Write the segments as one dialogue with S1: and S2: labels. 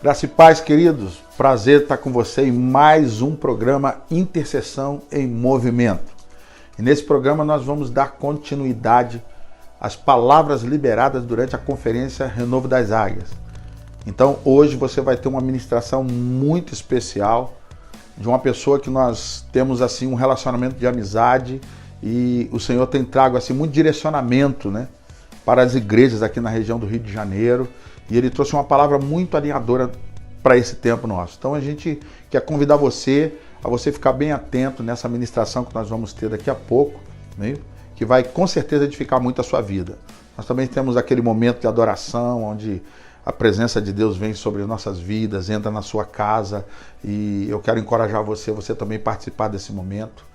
S1: Graça e paz, queridos. Prazer estar com você em mais um programa Intercessão em Movimento. E nesse programa nós vamos dar continuidade às palavras liberadas durante a conferência Renovo das Águias. Então hoje você vai ter uma ministração muito especial de uma pessoa que nós temos assim um relacionamento de amizade e o Senhor tem trago assim muito direcionamento, né, para as igrejas aqui na região do Rio de Janeiro. E ele trouxe uma palavra muito alinhadora para esse tempo nosso. Então a gente quer convidar você a você ficar bem atento nessa ministração que nós vamos ter daqui a pouco, né? Que vai com certeza edificar muito a sua vida. Nós também temos aquele momento de adoração, onde a presença de Deus vem sobre nossas vidas, entra na sua casa, e eu quero encorajar você também participar desse momento.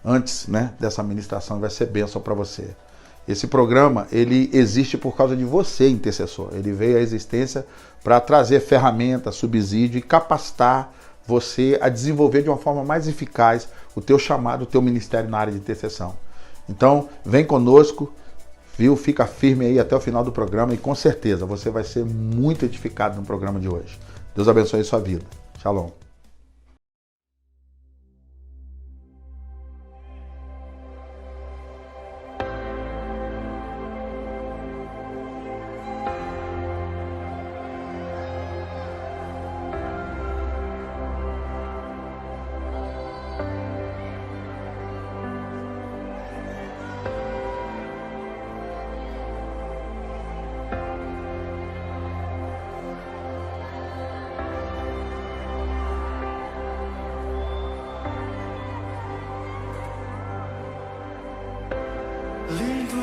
S1: Antes, né, dessa ministração, vai ser bênção para você. Esse programa, ele existe por causa de você, intercessor. Ele veio à existência para trazer ferramentas, subsídio e capacitar você a desenvolver de uma forma mais eficaz o teu chamado, o teu ministério na área de intercessão. Então, vem conosco, viu? Fica firme aí até o final do programa e com certeza você vai ser muito edificado no programa de hoje. Deus abençoe a sua vida. Shalom.
S2: Queremos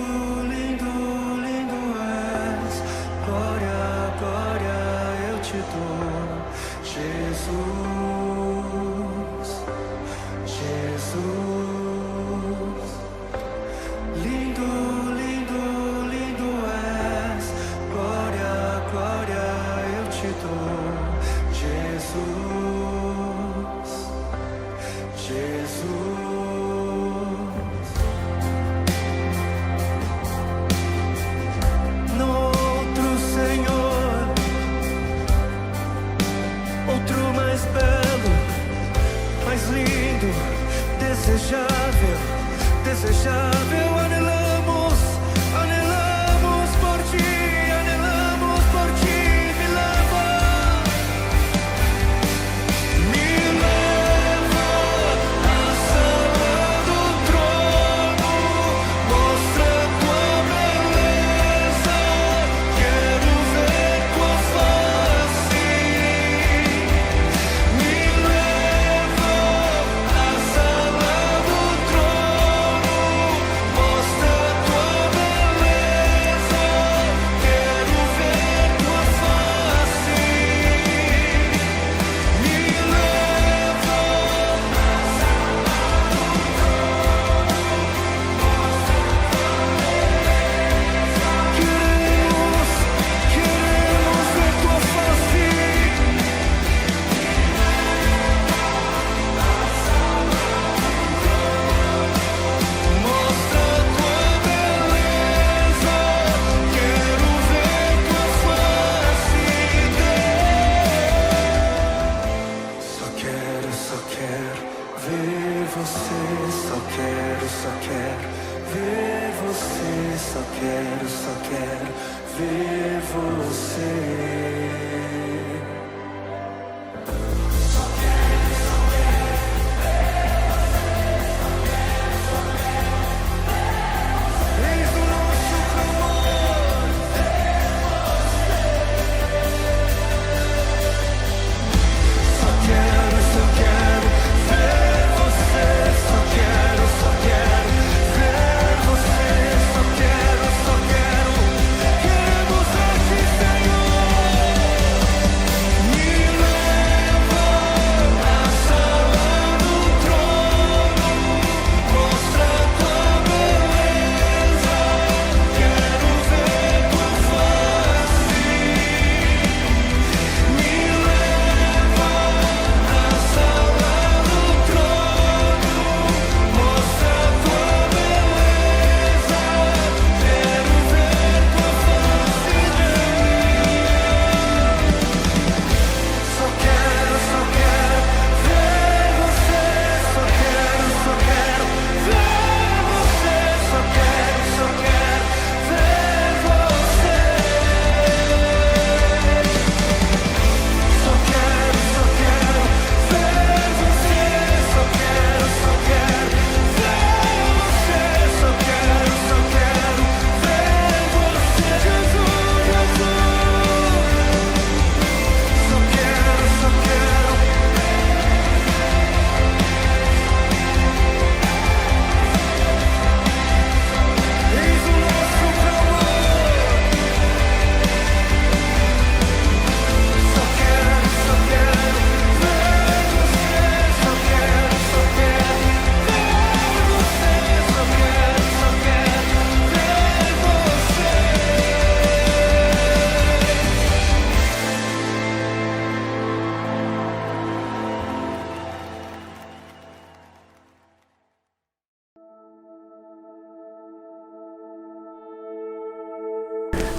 S2: ver-te, Senhor.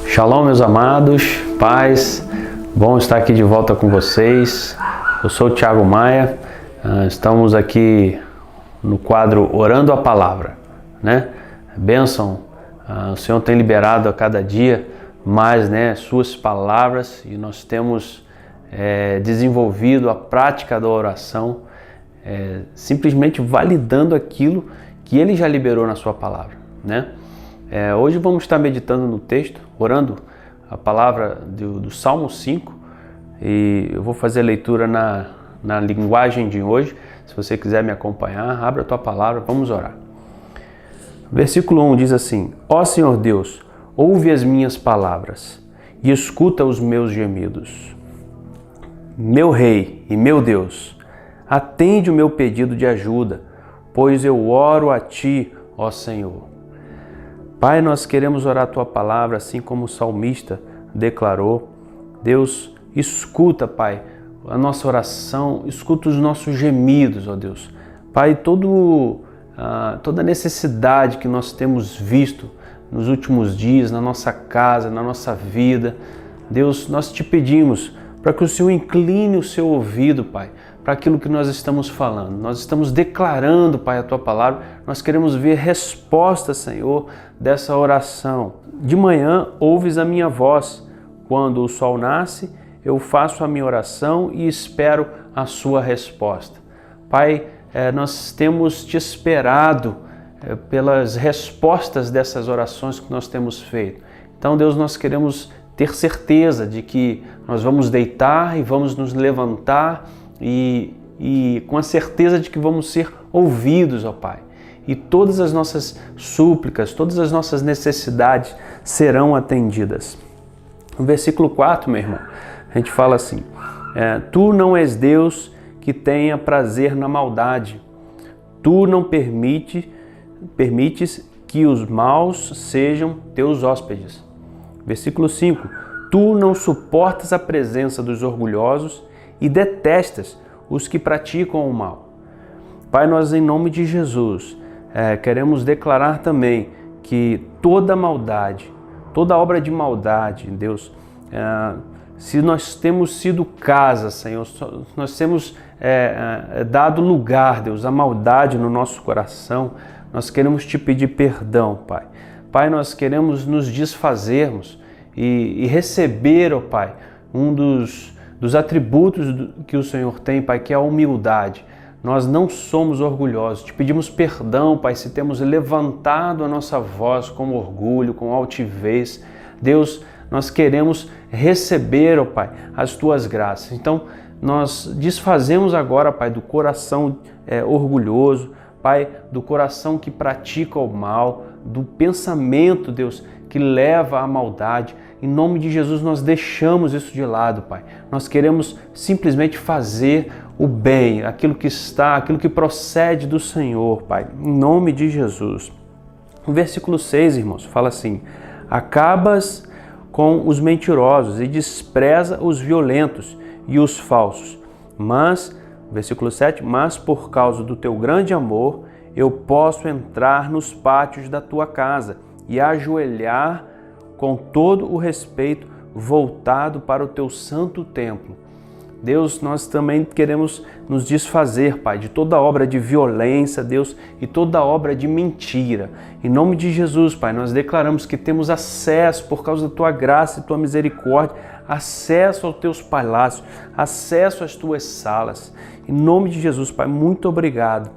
S2: Shalom, meus amados, paz, bom estar aqui de volta com vocês. Eu sou o Thiago Maia, estamos aqui no quadro Orando a Palavra, né? Bênção, o Senhor tem liberado a cada dia mais, né, suas palavras, e nós temos desenvolvido a prática da oração, simplesmente validando aquilo que Ele já liberou na sua palavra, né? Hoje vamos estar meditando no texto, orando a palavra do Salmo 5, e eu vou fazer a leitura na linguagem de hoje. Se você quiser me acompanhar, abra a tua palavra, vamos orar. Versículo 1 diz assim: Ó Senhor Deus, ouve as minhas palavras e escuta os meus gemidos. Meu Rei e meu Deus, atende o meu pedido de ajuda, pois eu oro a Ti, ó Senhor. Pai, nós queremos orar a Tua palavra, assim como o salmista declarou. Deus, escuta, Pai, a nossa oração, escuta os nossos gemidos, ó Deus. Pai, toda necessidade que nós temos visto nos últimos dias, na nossa casa, na nossa vida, Deus, nós Te pedimos para que o Senhor incline o Seu ouvido, Pai, para aquilo que nós estamos falando. Nós estamos declarando, Pai, a Tua palavra. Nós queremos ver resposta, Senhor, dessa oração. De manhã ouves a minha voz. Quando o sol nasce, eu faço a minha oração e espero a sua resposta. Pai, nós temos Te esperado pelas respostas dessas orações que nós temos feito. Então, Deus, nós queremos ter certeza de que nós vamos deitar e vamos nos levantar e com a certeza de que vamos ser ouvidos, ó Pai. E todas as nossas súplicas, todas as nossas necessidades serão atendidas. No versículo 4, meu irmão, a gente fala assim: Tu não és Deus que tenha prazer na maldade. Tu não permites que os maus sejam teus hóspedes. Versículo 5. Tu não suportas a presença dos orgulhosos e detestas os que praticam o mal. Pai, nós em nome de Jesus queremos declarar também que toda maldade, toda obra de maldade, Deus, se nós temos sido casa, Senhor, nós temos dado lugar, Deus, à maldade no nosso coração, nós queremos Te pedir perdão, Pai. Pai, nós queremos nos desfazermos e receber, ó Pai, um dos atributos que o Senhor tem, Pai, que é a humildade. Nós não somos orgulhosos. Te pedimos perdão, Pai, se temos levantado a nossa voz com orgulho, com altivez. Deus, nós queremos receber, ó Pai, as Tuas graças. Então, nós desfazemos agora, Pai, do coração orgulhoso, Pai, do coração que pratica o mal, do pensamento, Deus, que leva à maldade. Em nome de Jesus, nós deixamos isso de lado, Pai. Nós queremos simplesmente fazer o bem, aquilo que procede do Senhor, Pai. Em nome de Jesus. O versículo 6, irmãos, fala assim: Acabas com os mentirosos e despreza os violentos e os falsos. Mas, versículo 7, mas por causa do teu grande amor, eu posso entrar nos pátios da tua casa e ajoelhar com todo o respeito voltado para o teu santo templo. Deus, nós também queremos nos desfazer, Pai, de toda obra de violência, Deus, e toda obra de mentira. Em nome de Jesus, Pai, nós declaramos que temos acesso, por causa da Tua graça e Tua misericórdia, acesso aos Teus palácios, acesso às Tuas salas. Em nome de Jesus, Pai, muito obrigado.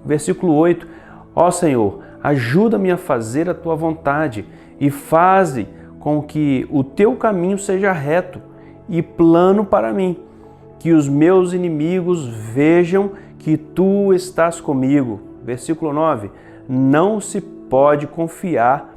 S2: Versículo 8, ó Senhor, ajuda-me a fazer a Tua vontade e faze com que o Teu caminho seja reto e plano para mim. Que os meus inimigos vejam que Tu estás comigo. Versículo 9, não se pode confiar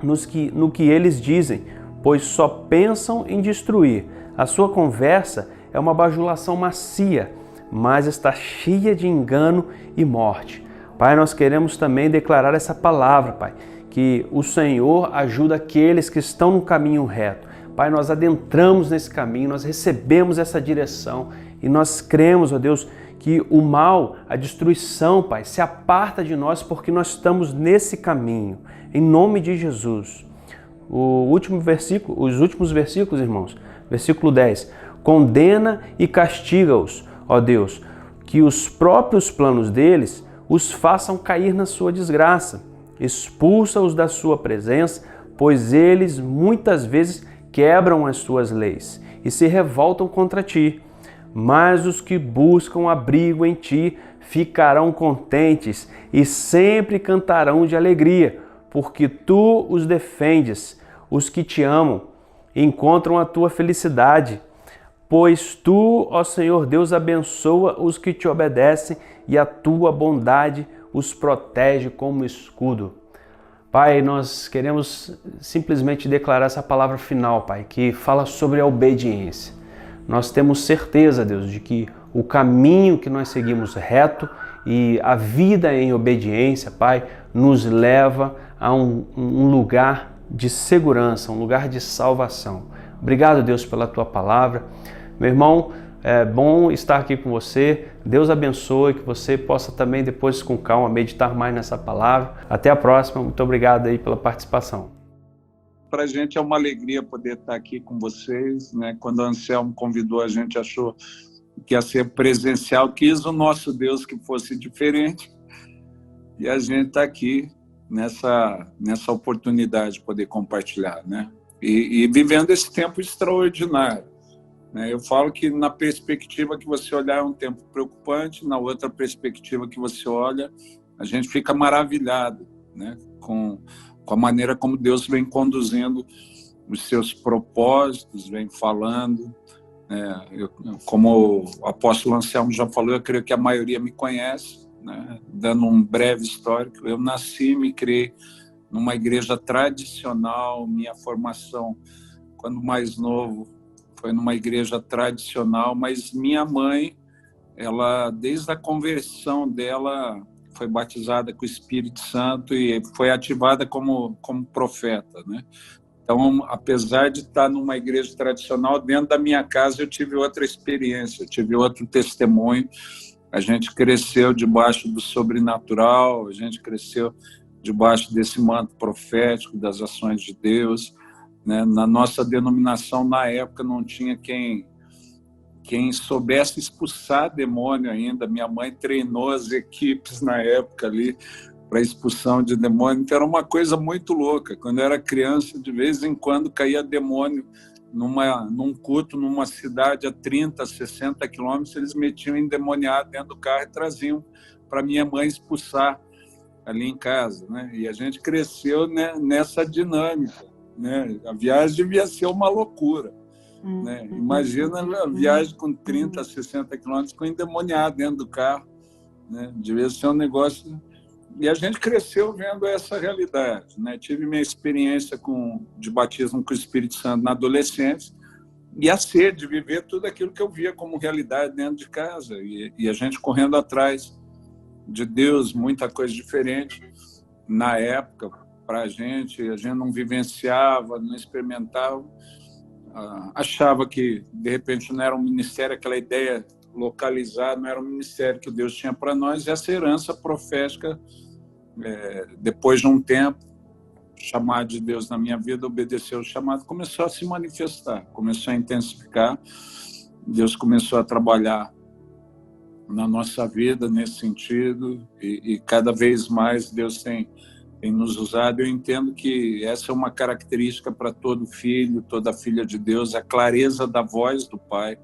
S2: no que eles dizem, pois só pensam em destruir. A sua conversa é uma bajulação macia, mas está cheia de engano e morte. Pai, nós queremos também declarar essa palavra, Pai, que o Senhor ajuda aqueles que estão no caminho reto. Pai, nós adentramos nesse caminho, nós recebemos essa direção e nós cremos, ó Deus, que o mal, a destruição, Pai, se aparta de nós porque nós estamos nesse caminho. Em nome de Jesus. o último versículo, os últimos versículos, irmãos. Versículo 10. Condena e castiga-os, ó Deus, que os próprios planos deles os façam cair na sua desgraça. Expulsa-os da sua presença, pois eles muitas vezes quebram as suas leis e se revoltam contra ti. Mas os que buscam abrigo em ti ficarão contentes e sempre cantarão de alegria, porque tu os defendes. Os que te amam encontram a tua felicidade, pois tu, ó Senhor Deus, abençoa os que te obedecem e a tua bondade os protege como escudo. Pai, nós queremos simplesmente declarar essa palavra final, Pai, que fala sobre a obediência. Nós temos certeza, Deus, de que o caminho que nós seguimos reto e a vida em obediência, Pai, nos leva a um lugar de segurança, um lugar de salvação. Obrigado, Deus, pela tua palavra. Meu irmão, é bom estar aqui com você. Deus abençoe, que você possa também depois com calma meditar mais nessa palavra. Até a próxima. Muito obrigado aí pela participação.
S3: Para a gente é uma alegria poder estar aqui com vocês, né? Quando o Anselmo convidou, a gente achou que ia ser presencial, quis o nosso Deus que fosse diferente, e a gente está aqui nessa oportunidade de poder compartilhar, né? E vivendo esse tempo extraordinário, né? Eu falo que na perspectiva que você olhar é um tempo preocupante, na outra perspectiva que você olha, a gente fica maravilhado, né? Com a maneira como Deus vem conduzindo os seus propósitos, vem falando. Como o apóstolo Anselmo já falou, eu creio que a maioria me conhece, né? Dando um breve histórico, eu nasci e me criei numa igreja tradicional. Minha formação, quando mais novo, foi numa igreja tradicional, mas minha mãe, ela, desde a conversão dela, foi batizada com o Espírito Santo e foi ativada como profeta, né? Então, apesar de estar numa igreja tradicional, dentro da minha casa eu tive outra experiência, eu tive outro testemunho. A gente cresceu debaixo do sobrenatural, a gente cresceu debaixo desse manto profético, das ações de Deus, né? Na nossa denominação, na época, não tinha quem soubesse expulsar demônio ainda. Minha mãe treinou as equipes na época ali para expulsão de demônio, então era uma coisa muito louca. Quando eu era criança, de vez em quando caía demônio num culto, numa cidade a 30, 60 quilômetros, eles metiam endemoniado dentro do carro e traziam para minha mãe expulsar ali em casa, né? E a gente cresceu, né, nessa dinâmica, né? A viagem devia ser uma loucura, né? Imagina a viagem com 30, 60 quilômetros com endemoniado dentro do carro, né? Devia ser um negócio. E a gente cresceu vendo essa realidade, né? Tive minha experiência de batismo com o Espírito Santo na adolescência e a sede de viver tudo aquilo que eu via como realidade dentro de casa, e a gente correndo atrás de Deus, muita coisa diferente na época para a gente não vivenciava, não experimentava, achava que de repente não era um ministério, aquela ideia localizada, não era um ministério que Deus tinha para nós. E essa herança profética, depois de um tempo, chamado de Deus na minha vida, obedeceu o chamado, começou a se manifestar, começou a intensificar. Deus começou a trabalhar na nossa vida nesse sentido, e cada vez mais Deus tem nos usado. Eu entendo que essa é uma característica para todo filho, toda filha de Deus, a clareza da voz do Pai,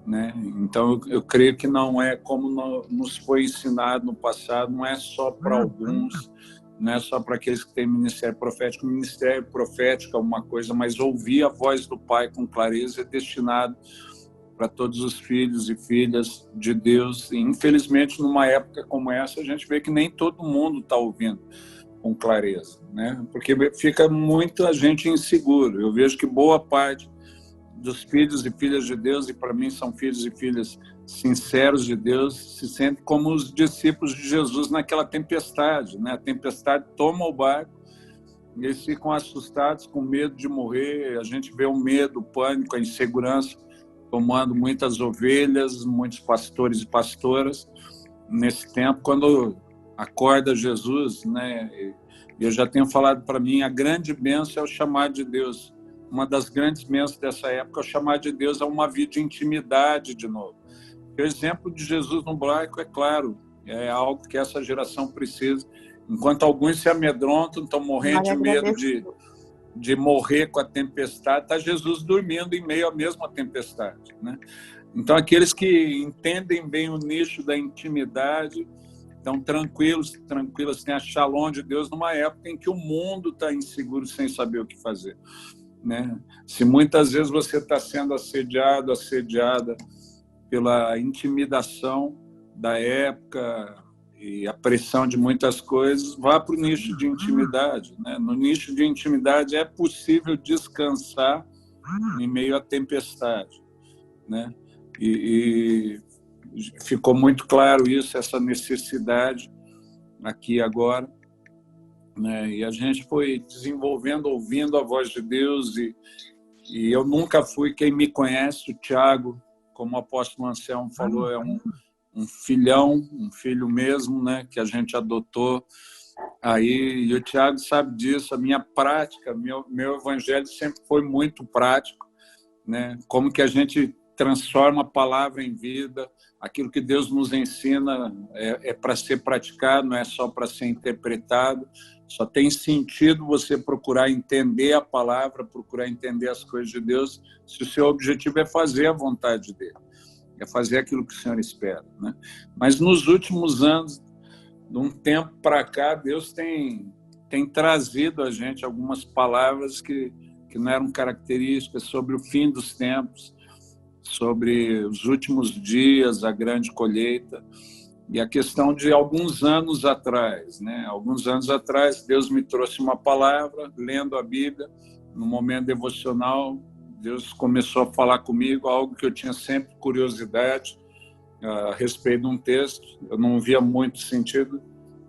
S3: né? Então eu creio que não é como nos foi ensinado no passado, não é só para alguns, não é só para aqueles que têm ministério profético. O ministério profético é uma coisa, mas ouvir a voz do Pai com clareza é destinado para todos os filhos e filhas de Deus. E, infelizmente, numa época como essa, a gente vê que nem todo mundo está ouvindo com clareza, né? Porque fica muita gente inseguro. Eu vejo que boa parte dos filhos e filhas de Deus, e para mim são filhos e filhas sinceros de Deus, se sentem como os discípulos de Jesus naquela tempestade, né? A tempestade toma o barco, e eles ficam assustados, com medo de morrer. A gente vê o medo, o pânico, a insegurança tomando muitas ovelhas, muitos pastores e pastoras nesse tempo. Quando acorda Jesus, né, E eu já tenho falado para mim, a grande bênção é o chamado de Deus. Uma das grandes bênçãos dessa época é o chamado de Deus a uma vida de intimidade de novo. O exemplo de Jesus no barco, é claro, é algo que essa geração precisa. Enquanto alguns se amedrontam, estão morrendo de medo de morrer com a tempestade, está Jesus dormindo em meio à mesma tempestade, né? Então, aqueles que entendem bem o nicho da intimidade, estão tranquilos, têm a shalom de Deus numa época em que o mundo está inseguro, sem saber o que fazer, né? Se muitas vezes você está sendo assediada pela intimidação da época e a pressão de muitas coisas, vá para o nicho de intimidade, né? No nicho de intimidade é possível descansar em meio à tempestade, né? E ficou muito claro isso, essa necessidade aqui agora, né? E a gente foi desenvolvendo, ouvindo a voz de Deus, e eu nunca fui, quem me conhece, o Tiago, como o apóstolo Anselmo falou, é um filhão, um filho mesmo, né, que a gente adotou aí, e o Tiago sabe disso. A minha prática, meu evangelho sempre foi muito prático, né? Como que a gente transforma a palavra em vida, aquilo que Deus nos ensina é para ser praticado, não é só para ser interpretado. Só tem sentido você procurar entender a palavra, procurar entender as coisas de Deus, se o seu objetivo é fazer a vontade dele, é fazer aquilo que o Senhor espera, né? Mas nos últimos anos, de um tempo para cá, Deus tem trazido a gente algumas palavras que não eram características sobre o fim dos tempos, sobre os últimos dias, a grande colheita. E a questão de alguns anos atrás, né? Alguns anos atrás, Deus me trouxe uma palavra, lendo a Bíblia, no momento devocional, Deus começou a falar comigo, algo que eu tinha sempre curiosidade a respeito de um texto, eu não via muito sentido.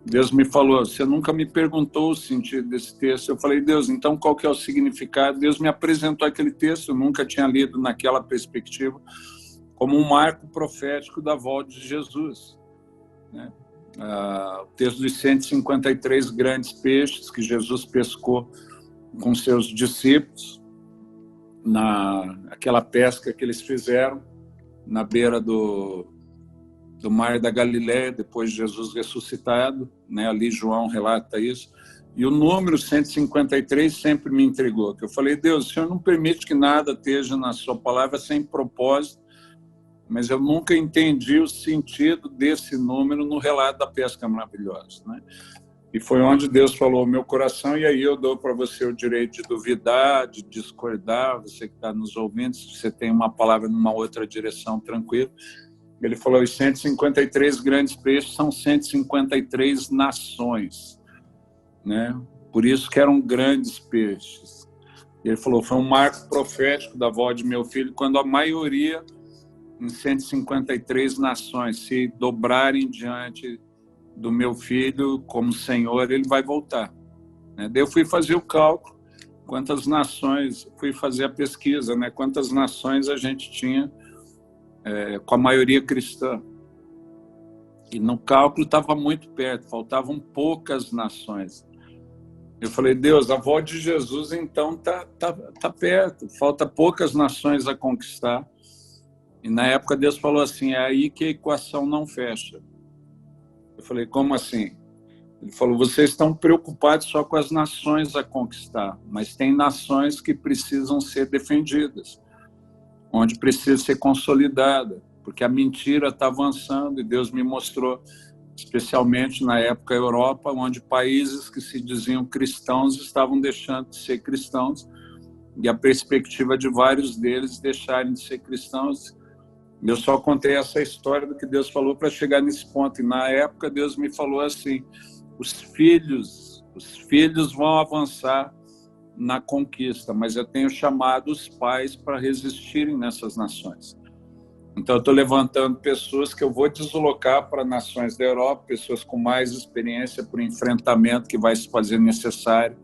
S3: Deus me falou, você nunca me perguntou o sentido desse texto. Eu falei, Deus, então qual que é o significado? Deus me apresentou aquele texto, eu nunca tinha lido naquela perspectiva, como um marco profético da volta de Jesus, né? O texto dos 153 grandes peixes que Jesus pescou com seus discípulos, naquela pesca que eles fizeram na beira do mar da Galileia, depois de Jesus ressuscitado, né? Ali João relata isso. E o número 153 sempre me intrigou, que eu falei, Deus, o Senhor não permite que nada esteja na sua palavra sem propósito, mas eu nunca entendi o sentido desse número no relato da pesca maravilhosa, né? E foi onde Deus falou ao meu coração, e aí eu dou para você o direito de duvidar, de discordar, você que está nos ouvindo, se você tem uma palavra numa outra direção, tranquilo. Ele falou, os 153 grandes peixes são 153 nações, né? Por isso que eram grandes peixes. Ele falou, foi um marco profético da volta de meu filho, quando a maioria, em 153 nações, se dobrarem diante do meu filho como Senhor, ele vai voltar, né? Daí eu fui fazer o cálculo, quantas nações, fui fazer a pesquisa, né? Quantas nações a gente tinha com a maioria cristã. E no cálculo estava muito perto, faltavam poucas nações. Eu falei, Deus, a volta de Jesus então tá perto, falta poucas nações a conquistar. E na época Deus falou assim, é aí que a equação não fecha. Eu falei, como assim? Ele falou, vocês estão preocupados só com as nações a conquistar, mas tem nações que precisam ser defendidas, onde precisa ser consolidada, porque a mentira está avançando, e Deus me mostrou, especialmente na época Europa, onde países que se diziam cristãos estavam deixando de ser cristãos, e a perspectiva de vários deles deixarem de ser cristãos. Eu só contei essa história do que Deus falou para chegar nesse ponto, e na época Deus me falou assim, os filhos vão avançar na conquista, mas eu tenho chamado os pais para resistirem nessas nações. Então eu estou levantando pessoas que eu vou deslocar para nações da Europa, pessoas com mais experiência para o enfrentamento que vai se fazer necessário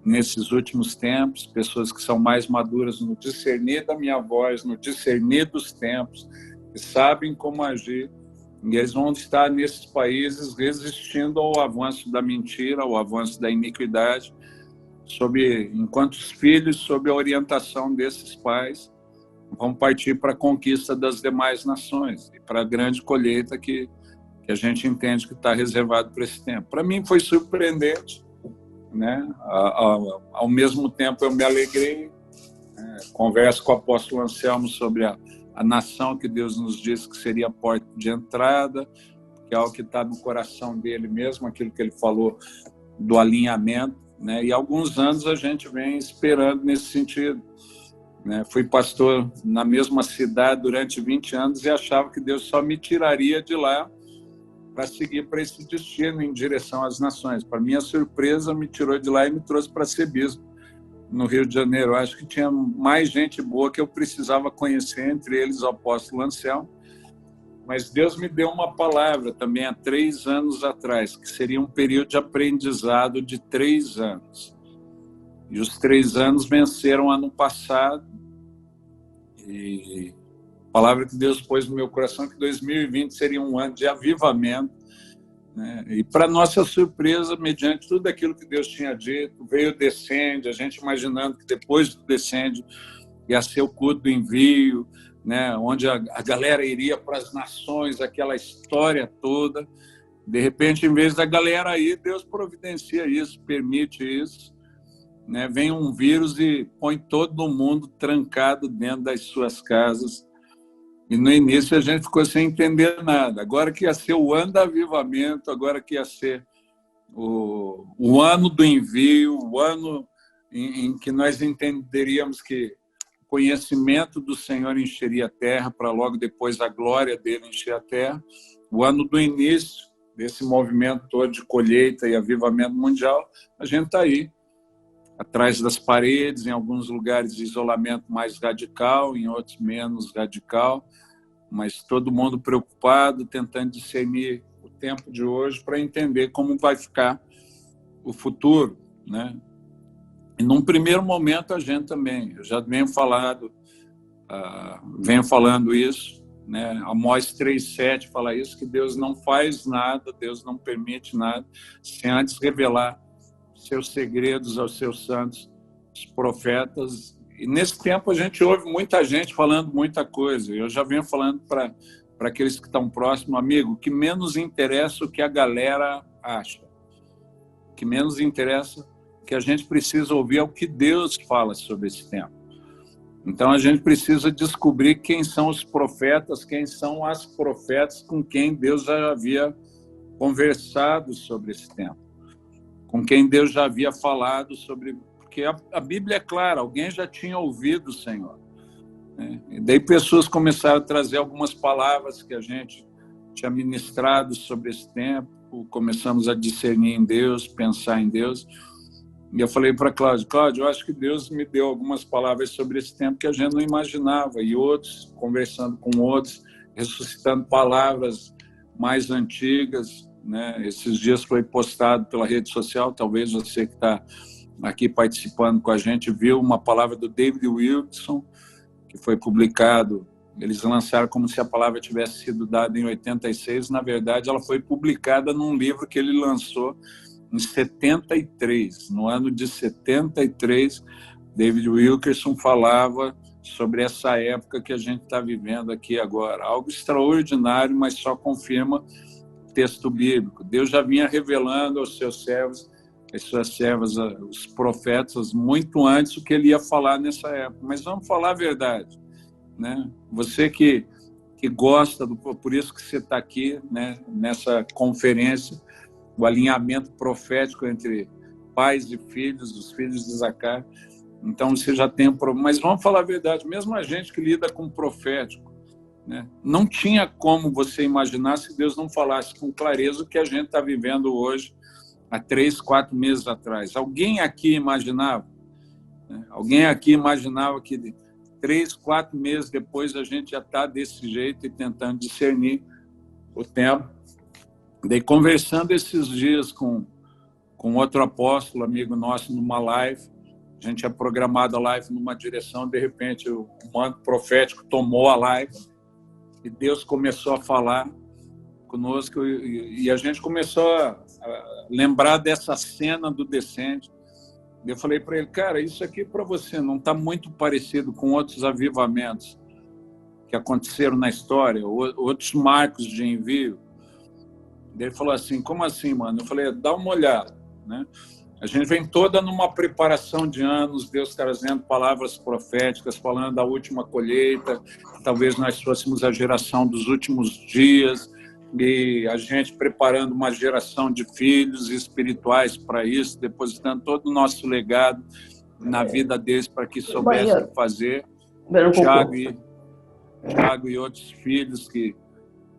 S3: nesses últimos tempos, pessoas que são mais maduras no discernir da minha voz, no discernir dos tempos, que sabem como agir E eles vão estar nesses países resistindo ao avanço da mentira, ao avanço da iniquidade, enquanto os filhos, sob a orientação desses pais, vão partir para a conquista das demais nações e para a grande colheita que a gente entende que está reservado para esse tempo. Para mim foi surpreendente, né? Ao mesmo tempo eu me alegrei, converso com o apóstolo Anselmo sobre a nação que Deus nos disse que seria a porta de entrada, que é algo que está no coração dele mesmo, aquilo que ele falou do alinhamento, né? E há alguns anos a gente vem esperando nesse sentido, né? Fui pastor na mesma cidade durante 20 anos e achava que Deus só me tiraria de lá para seguir para esse destino em direção às nações. Para minha surpresa, me tirou de lá e me trouxe para ser bispo no Rio de Janeiro. Eu acho que tinha mais gente boa que eu precisava conhecer, entre eles o apóstolo Anselmo. Mas Deus me deu uma palavra também há 3 anos atrás, que seria um período de aprendizado de 3 anos. E os 3 anos venceram ano passado. E a palavra que Deus pôs no meu coração é que 2020 seria um ano de avivamento, né? E para nossa surpresa, mediante tudo aquilo que Deus tinha dito, veio o Descende, a gente imaginando que depois do Descende ia ser o culto do envio, né? Onde a galera iria para as nações, aquela história toda. De repente, em vez da galera ir, Deus providencia isso, permite isso, né? Vem um vírus e põe todo mundo trancado dentro das suas casas. E no início a gente ficou sem entender nada. Agora que ia ser o ano do avivamento, agora que ia ser o ano do envio, o ano em que nós entenderíamos que o conhecimento do Senhor encheria a terra, para logo depois a glória dele encher a terra. O ano do início desse movimento todo de colheita e avivamento mundial, a gente está aí, atrás das paredes, em alguns lugares de isolamento mais radical, em outros menos radical, mas todo mundo preocupado, tentando discernir o tempo de hoje para entender como vai ficar o futuro, né? E num primeiro momento a gente também, eu já venho falando isso, né? Amós 3,7 fala isso, que Deus não faz nada, Deus não permite nada, sem antes revelar seus segredos aos seus santos, os profetas. E nesse tempo a gente ouve muita gente falando muita coisa. Eu já venho falando para aqueles que estão próximos, amigo, o que menos interessa o que a galera acha. O que menos interessa, o que a gente precisa ouvir é o que Deus fala sobre esse tempo. Então a gente precisa descobrir quem são os profetas, quem são as profetas com quem Deus já havia conversado sobre esse tempo, com quem Deus já havia falado sobre... Porque a Bíblia é clara, alguém já tinha ouvido o Senhor, né? E daí pessoas começaram a trazer algumas palavras que a gente tinha ministrado sobre esse tempo, começamos a discernir em Deus, pensar em Deus. E eu falei para Cláudio, eu acho que Deus me deu algumas palavras sobre esse tempo que a gente não imaginava, e outros, conversando com outros, ressuscitando palavras mais antigas, né? Esses dias foi postado pela rede social, talvez você que está aqui participando com a gente viu uma palavra do David Wilkerson, que foi publicado, eles lançaram como se a palavra tivesse sido dada em 86, na verdade ela foi publicada num livro que ele lançou em 73, no ano de 73, David Wilkerson falava sobre essa época que a gente está vivendo aqui agora, algo extraordinário, mas só confirma o texto bíblico. Deus já vinha revelando aos seus servos, as suas servas, os profetas, muito antes o que ele ia falar nessa época. Mas vamos falar a verdade, né? Você que gosta, por isso que você está aqui, né, nessa conferência, o alinhamento profético entre pais e filhos, os filhos de Zacar. Então você já tem um problema. Mas vamos falar a verdade, mesmo a gente que lida com o profético, né, não tinha como você imaginar se Deus não falasse com clareza o que a gente está vivendo hoje, há 3, 4 meses atrás. Alguém aqui imaginava? Né? Alguém aqui imaginava que 3, 4 meses depois a gente já está desse jeito e tentando discernir o tempo? Daí, conversando esses dias com outro apóstolo, amigo nosso, numa live, a gente tinha programado a live numa direção, de repente o manto profético tomou a live e Deus começou a falar conosco, e a gente começou a lembrar dessa cena do Descende. Eu falei para ele, cara, isso aqui para você não está muito parecido com outros avivamentos que aconteceram na história, outros marcos de envio? Ele falou assim, como assim, mano? Eu falei, dá uma olhada, né? A gente vem toda numa preparação de anos, Deus trazendo palavras proféticas, falando da última colheita, talvez nós fôssemos a geração dos últimos dias, e a gente preparando uma geração de filhos espirituais para isso, depositando todo o nosso legado na vida deles para que soubessem fazer. Tiago e outros filhos que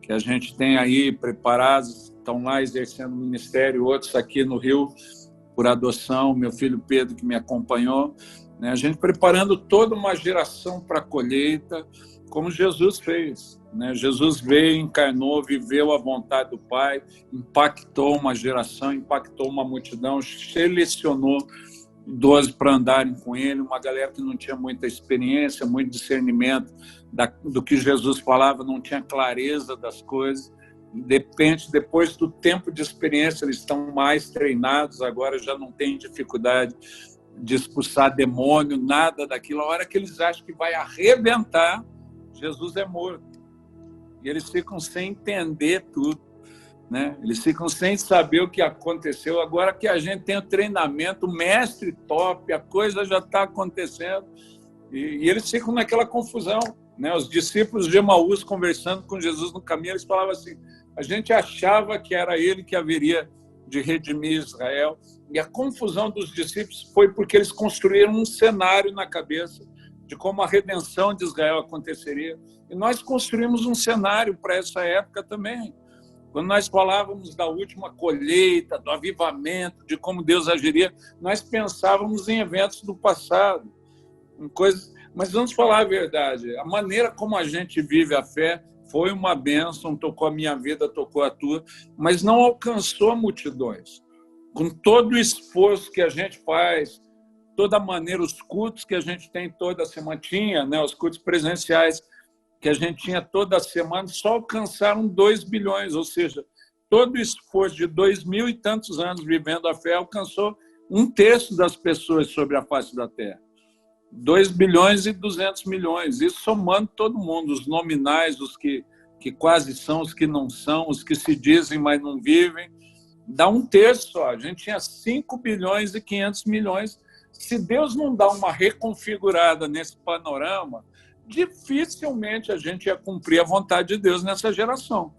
S3: a gente tem aí preparados, estão lá exercendo o ministério, outros aqui no Rio por adoção, meu filho Pedro que me acompanhou, né? A gente preparando toda uma geração para a colheita, como Jesus fez, né? Jesus veio, encarnou, viveu a vontade do Pai, impactou uma geração, impactou uma multidão, selecionou 12 para andarem com ele, uma galera que não tinha muita experiência, muito discernimento do que Jesus falava, não tinha clareza das coisas. Depois do tempo de experiência, eles estão mais treinados, agora já não tem dificuldade de expulsar demônio, nada daquilo. A hora que eles acham que vai arrebentar, Jesus é morto. E eles ficam sem entender tudo, né? Eles ficam sem saber o que aconteceu. Agora que a gente tem o treinamento, o mestre top, a coisa já está acontecendo. E eles ficam naquela confusão, né? Os discípulos de Emaús conversando com Jesus no caminho, eles falavam assim, a gente achava que era ele que haveria de redimir Israel. E a confusão dos discípulos foi porque eles construíram um cenário na cabeça de como a redenção de Israel aconteceria. E nós construímos um cenário para essa época também. Quando nós falávamos da última colheita, do avivamento, de como Deus agiria, nós pensávamos em eventos do passado, em coisas. Mas vamos falar a verdade, a maneira como a gente vive a fé foi uma bênção, tocou a minha vida, tocou a tua, mas não alcançou multidões. Com todo o esforço que a gente faz, toda a maneira, os cultos que a gente tem toda semana, tinha, né, os cultos presenciais que a gente tinha toda semana, só alcançaram 2 bilhões, ou seja, todo o esforço de 2000 e tantos anos vivendo a fé alcançou 1/3 das pessoas sobre a face da terra. 2 bilhões e 200 milhões, isso somando todo mundo, os nominais, os que quase são, os que não são, os que se dizem, mas não vivem, dá 1/3 só. A gente tinha 5 bilhões e 500 milhões. Se Deus não dá uma reconfigurada nesse panorama, dificilmente a gente ia cumprir a vontade de Deus nessa geração.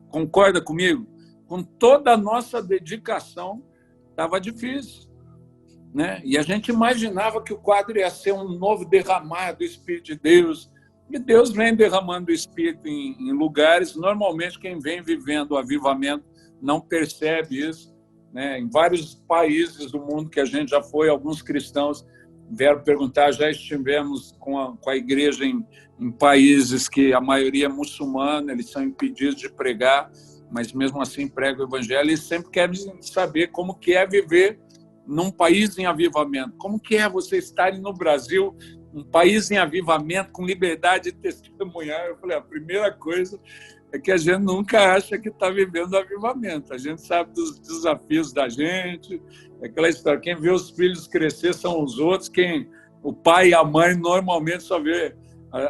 S3: Concorda comigo? Com toda a nossa dedicação, estava difícil, né? E a gente imaginava que o quadro ia ser um novo derramar do Espírito de Deus. E Deus vem derramando o Espírito em lugares. Normalmente, quem vem vivendo o avivamento não percebe isso, né? Em vários países do mundo que a gente já foi, alguns cristãos vieram perguntar, já estivemos com a igreja em países que a maioria é muçulmana, eles são impedidos de pregar, mas mesmo assim pregam o evangelho, e sempre querem saber como que é viver num país em avivamento, como que é você estar no Brasil, um país em avivamento, com liberdade de testemunhar. Eu falei, a primeira coisa é que a gente nunca acha que está vivendo avivamento, a gente sabe dos desafios da gente, aquela história, quem vê os filhos crescer são os outros, o pai e a mãe normalmente só vê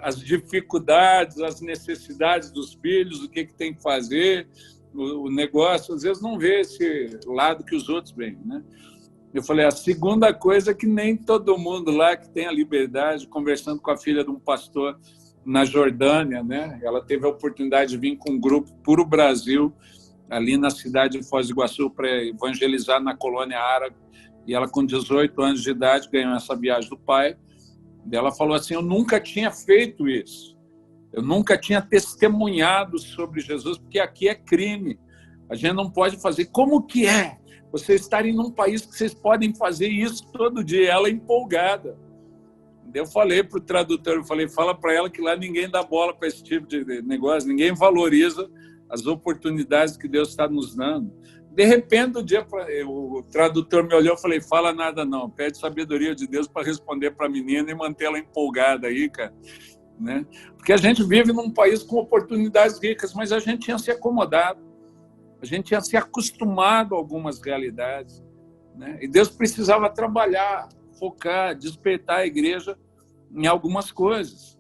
S3: as dificuldades, as necessidades dos filhos, o que tem que fazer, o negócio, às vezes não vê esse lado que os outros veem, né? Eu falei, a segunda coisa é que nem todo mundo lá que tem a liberdade, conversando com a filha de um pastor na Jordânia, né? Ela teve a oportunidade de vir com um grupo por o Brasil, ali na cidade de Foz do Iguaçu, para evangelizar na colônia árabe, e ela com 18 anos de idade ganhou essa viagem do pai. Ela falou assim, eu nunca tinha feito isso, eu nunca tinha testemunhado sobre Jesus, porque aqui é crime, a gente não pode fazer. Como que é vocês estarem num país que vocês podem fazer isso todo dia? Ela empolgada. Eu falei para o tradutor, eu falei, fala para ela que lá ninguém dá bola para esse tipo de negócio, ninguém valoriza as oportunidades que Deus está nos dando. De repente, o tradutor me olhou e falei, fala nada não, pede sabedoria de Deus para responder para a menina e manter ela empolgada aí, cara. Né? Porque a gente vive num país com oportunidades ricas, mas a gente tinha se acomodado. A gente tinha se acostumado a algumas realidades, né? E Deus precisava trabalhar, focar, despertar a igreja em algumas coisas,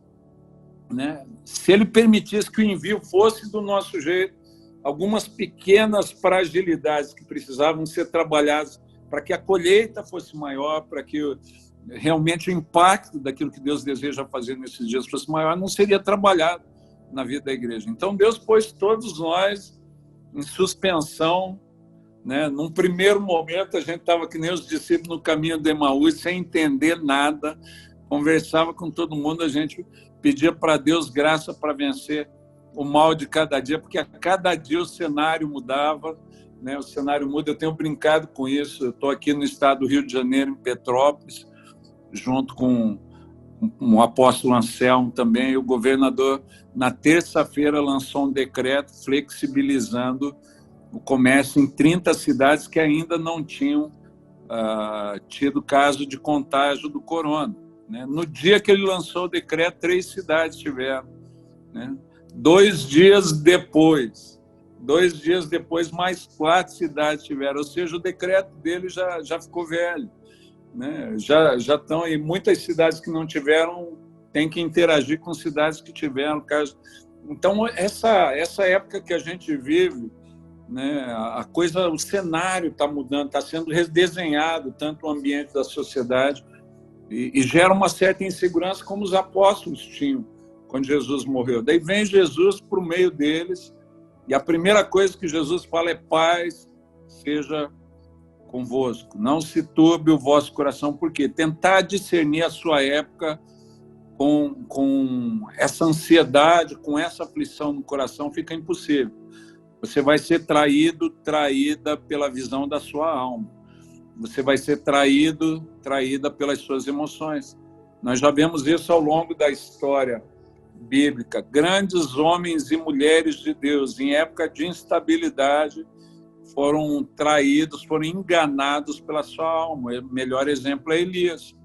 S3: né? Se Ele permitisse que o envio fosse do nosso jeito, algumas pequenas fragilidades que precisavam ser trabalhadas para que a colheita fosse maior, para que realmente o impacto daquilo que Deus deseja fazer nesses dias fosse maior, não seria trabalhado na vida da igreja. Então Deus pôs todos nós em suspensão, né? Num primeiro momento a gente estava que nem os discípulos no caminho de Emaús, sem entender nada, conversava com todo mundo, a gente pedia para Deus graça para vencer o mal de cada dia, porque a cada dia o cenário mudava, né? O cenário muda. Eu tenho brincado com isso. Eu estou aqui no estado do Rio de Janeiro, em Petrópolis, junto com o apóstolo Anselmo também, e o governador, na terça-feira, lançou um decreto flexibilizando o comércio em 30 cidades que ainda não tinham tido caso de contágio do corona, né? No dia que ele lançou o decreto, 3 cidades tiveram, né? 2 dias depois, mais 4 cidades tiveram, ou seja, o decreto dele já ficou velho, né? Já estão aí, muitas cidades que não tiveram têm que interagir com cidades que tiveram caso. Então, essa época que a gente vive, né, o cenário está mudando, está sendo redesenhado, tanto o ambiente da sociedade, e gera uma certa insegurança, como os apóstolos tinham quando Jesus morreu. Daí vem Jesus por meio deles, e a primeira coisa que Jesus fala é: paz seja convosco, não se turbe o vosso coração. Por quê? Tentar discernir a sua época com essa ansiedade, com essa aflição no coração, fica impossível. Você vai ser traída pela visão da sua alma. Você vai ser traída pelas suas emoções. Nós já vemos isso ao longo da história bíblica. Grandes homens e mulheres de Deus, em época de instabilidade, foram traídos, foram enganados pela sua alma. O melhor exemplo é Elias.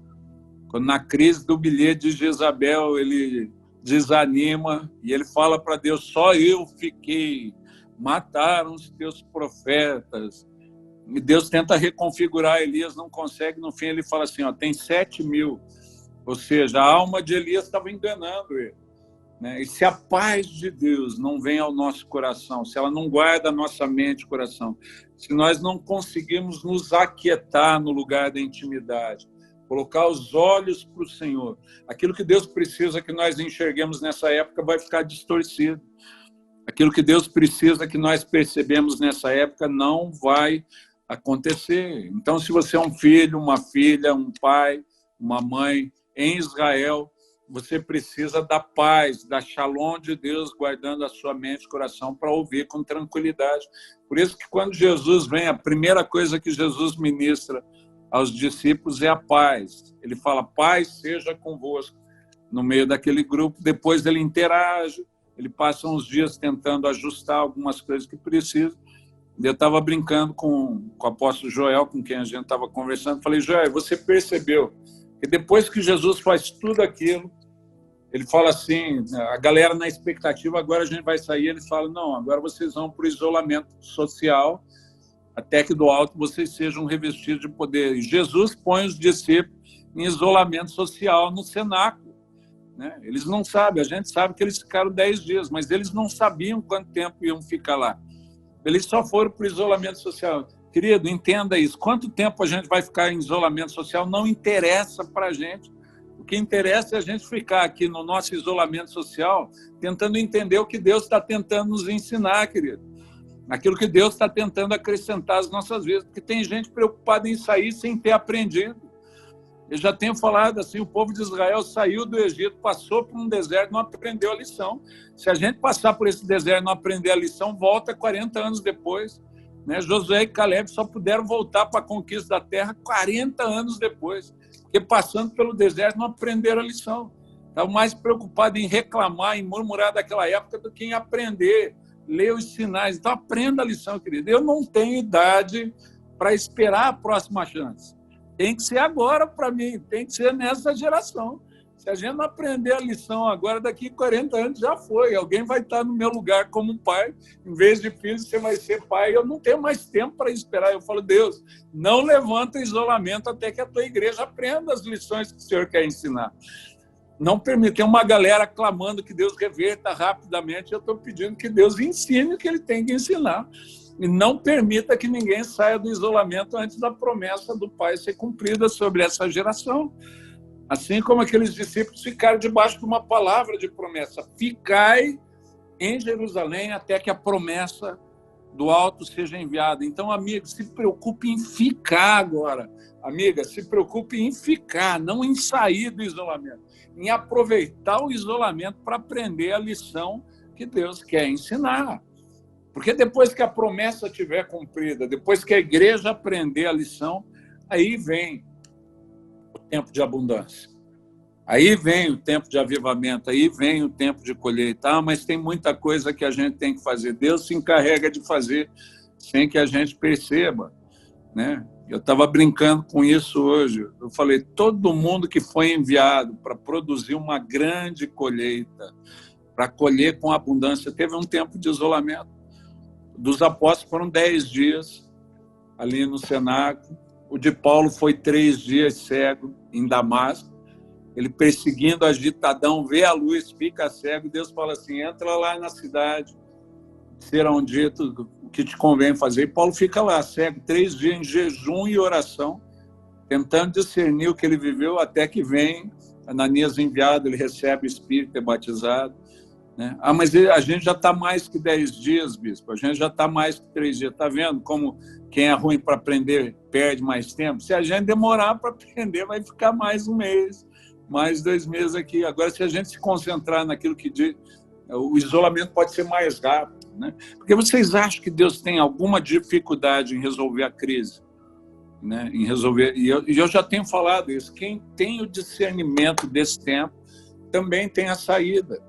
S3: Quando, na crise do bilhete de Jezabel, ele desanima e ele fala para Deus: só eu fiquei, mataram os teus profetas. E Deus tenta reconfigurar Elias, não consegue. No fim ele fala assim: tem 7.000. Ou seja, a alma de Elias estava enganando ele, né? E se a paz de Deus não vem ao nosso coração, se ela não guarda a nossa mente e coração, se nós não conseguimos nos aquietar no lugar da intimidade, colocar os olhos para o Senhor, aquilo que Deus precisa que nós enxerguemos nessa época vai ficar distorcido. Aquilo que Deus precisa que nós percebemos nessa época não vai acontecer. Então, se você é um filho, uma filha, um pai, uma mãe em Israel, você precisa da paz, da shalom de Deus, guardando a sua mente e coração para ouvir com tranquilidade. Por isso que quando Jesus vem, a primeira coisa que Jesus ministra aos discípulos é a paz. Ele fala: paz seja convosco, no meio daquele grupo. Depois ele interage, ele passa uns dias tentando ajustar algumas coisas que precisa. Eu estava brincando com o apóstolo Joel, com quem a gente estava conversando. Falei: Joel, você percebeu que depois que Jesus faz tudo aquilo, ele fala assim, a galera na expectativa, agora a gente vai sair, ele fala: não, agora vocês vão para o isolamento social, até que do alto vocês sejam revestidos de poder. E Jesus põe os discípulos em isolamento social no cenáculo, né? Eles não sabem, a gente sabe que eles ficaram 10 dias, mas eles não sabiam quanto tempo iam ficar lá. Eles só foram para o isolamento social. Querido, entenda isso. Quanto tempo a gente vai ficar em isolamento social não interessa para a gente. O que interessa é a gente ficar aqui no nosso isolamento social tentando entender o que Deus está tentando nos ensinar, querido. Aquilo que Deus está tentando acrescentar às nossas vidas. Porque tem gente preocupada em sair sem ter aprendido. Eu já tenho falado assim, o povo de Israel saiu do Egito, passou por um deserto, não aprendeu a lição. Se a gente passar por esse deserto e não aprender a lição, volta 40 anos depois, né? Josué e Caleb só puderam voltar para a conquista da terra 40 anos depois, porque passando pelo deserto não aprenderam a lição. Estavam mais preocupados em reclamar, em murmurar daquela época do que em aprender, ler os sinais. Então aprenda a lição, querido. Eu não tenho idade para esperar a próxima chance. Tem que ser agora para mim, tem que ser nessa geração. Se a gente não aprender a lição agora, daqui 40 anos já foi. Alguém vai estar no meu lugar como pai. Em vez de filho, você vai ser pai. Eu não tenho mais tempo para esperar. Eu falo, Deus, não levanta o isolamento até que a tua igreja aprenda as lições que o Senhor quer ensinar. Não permite. Tem uma galera clamando que Deus reverta rapidamente. Eu estou pedindo que Deus ensine o que ele tem que ensinar. E não permita que ninguém saia do isolamento antes da promessa do Pai ser cumprida sobre essa geração. Assim como aqueles discípulos ficaram debaixo de uma palavra de promessa. Ficai em Jerusalém até que a promessa do alto seja enviada. Então, amigo, se preocupe em ficar agora. Amiga, se preocupe em ficar, não em sair do isolamento. Em aproveitar o isolamento para aprender a lição que Deus quer ensinar. Porque depois que a promessa estiver cumprida, depois que a igreja aprender a lição, aí vem o tempo de abundância. Aí vem o tempo de avivamento, aí vem o tempo de colheita. Mas tem muita coisa que a gente tem que fazer. Deus se encarrega de fazer sem que a gente perceba, né? Eu estava brincando com isso hoje. Eu falei, todo mundo que foi enviado para produzir uma grande colheita, para colher com abundância, teve um tempo de isolamento. Dos apóstolos foram 10 dias ali no cenáculo. O de Paulo foi 3 dias cego em Damasco. Ele perseguindo agitadão, vê a luz, fica cego. Deus fala assim, entra lá na cidade, serão dito o que te convém fazer. E Paulo fica lá, cego, 3 dias em jejum e oração, tentando discernir o que ele viveu, até que vem Ananias enviado, ele recebe o Espírito, é batizado. Né? Mas a gente já está mais que 10 dias, bispo. A gente já está mais que 3 dias. Está vendo como quem é ruim para aprender perde mais tempo? Se a gente demorar para aprender, vai ficar mais 1 mês, mais 2 meses aqui. Agora, se a gente se concentrar naquilo que diz, o isolamento pode ser mais rápido. Né? Porque vocês acham que Deus tem alguma dificuldade em resolver a crise? Né? Em resolver... E eu já tenho falado isso. Quem tem o discernimento desse tempo também tem a saída.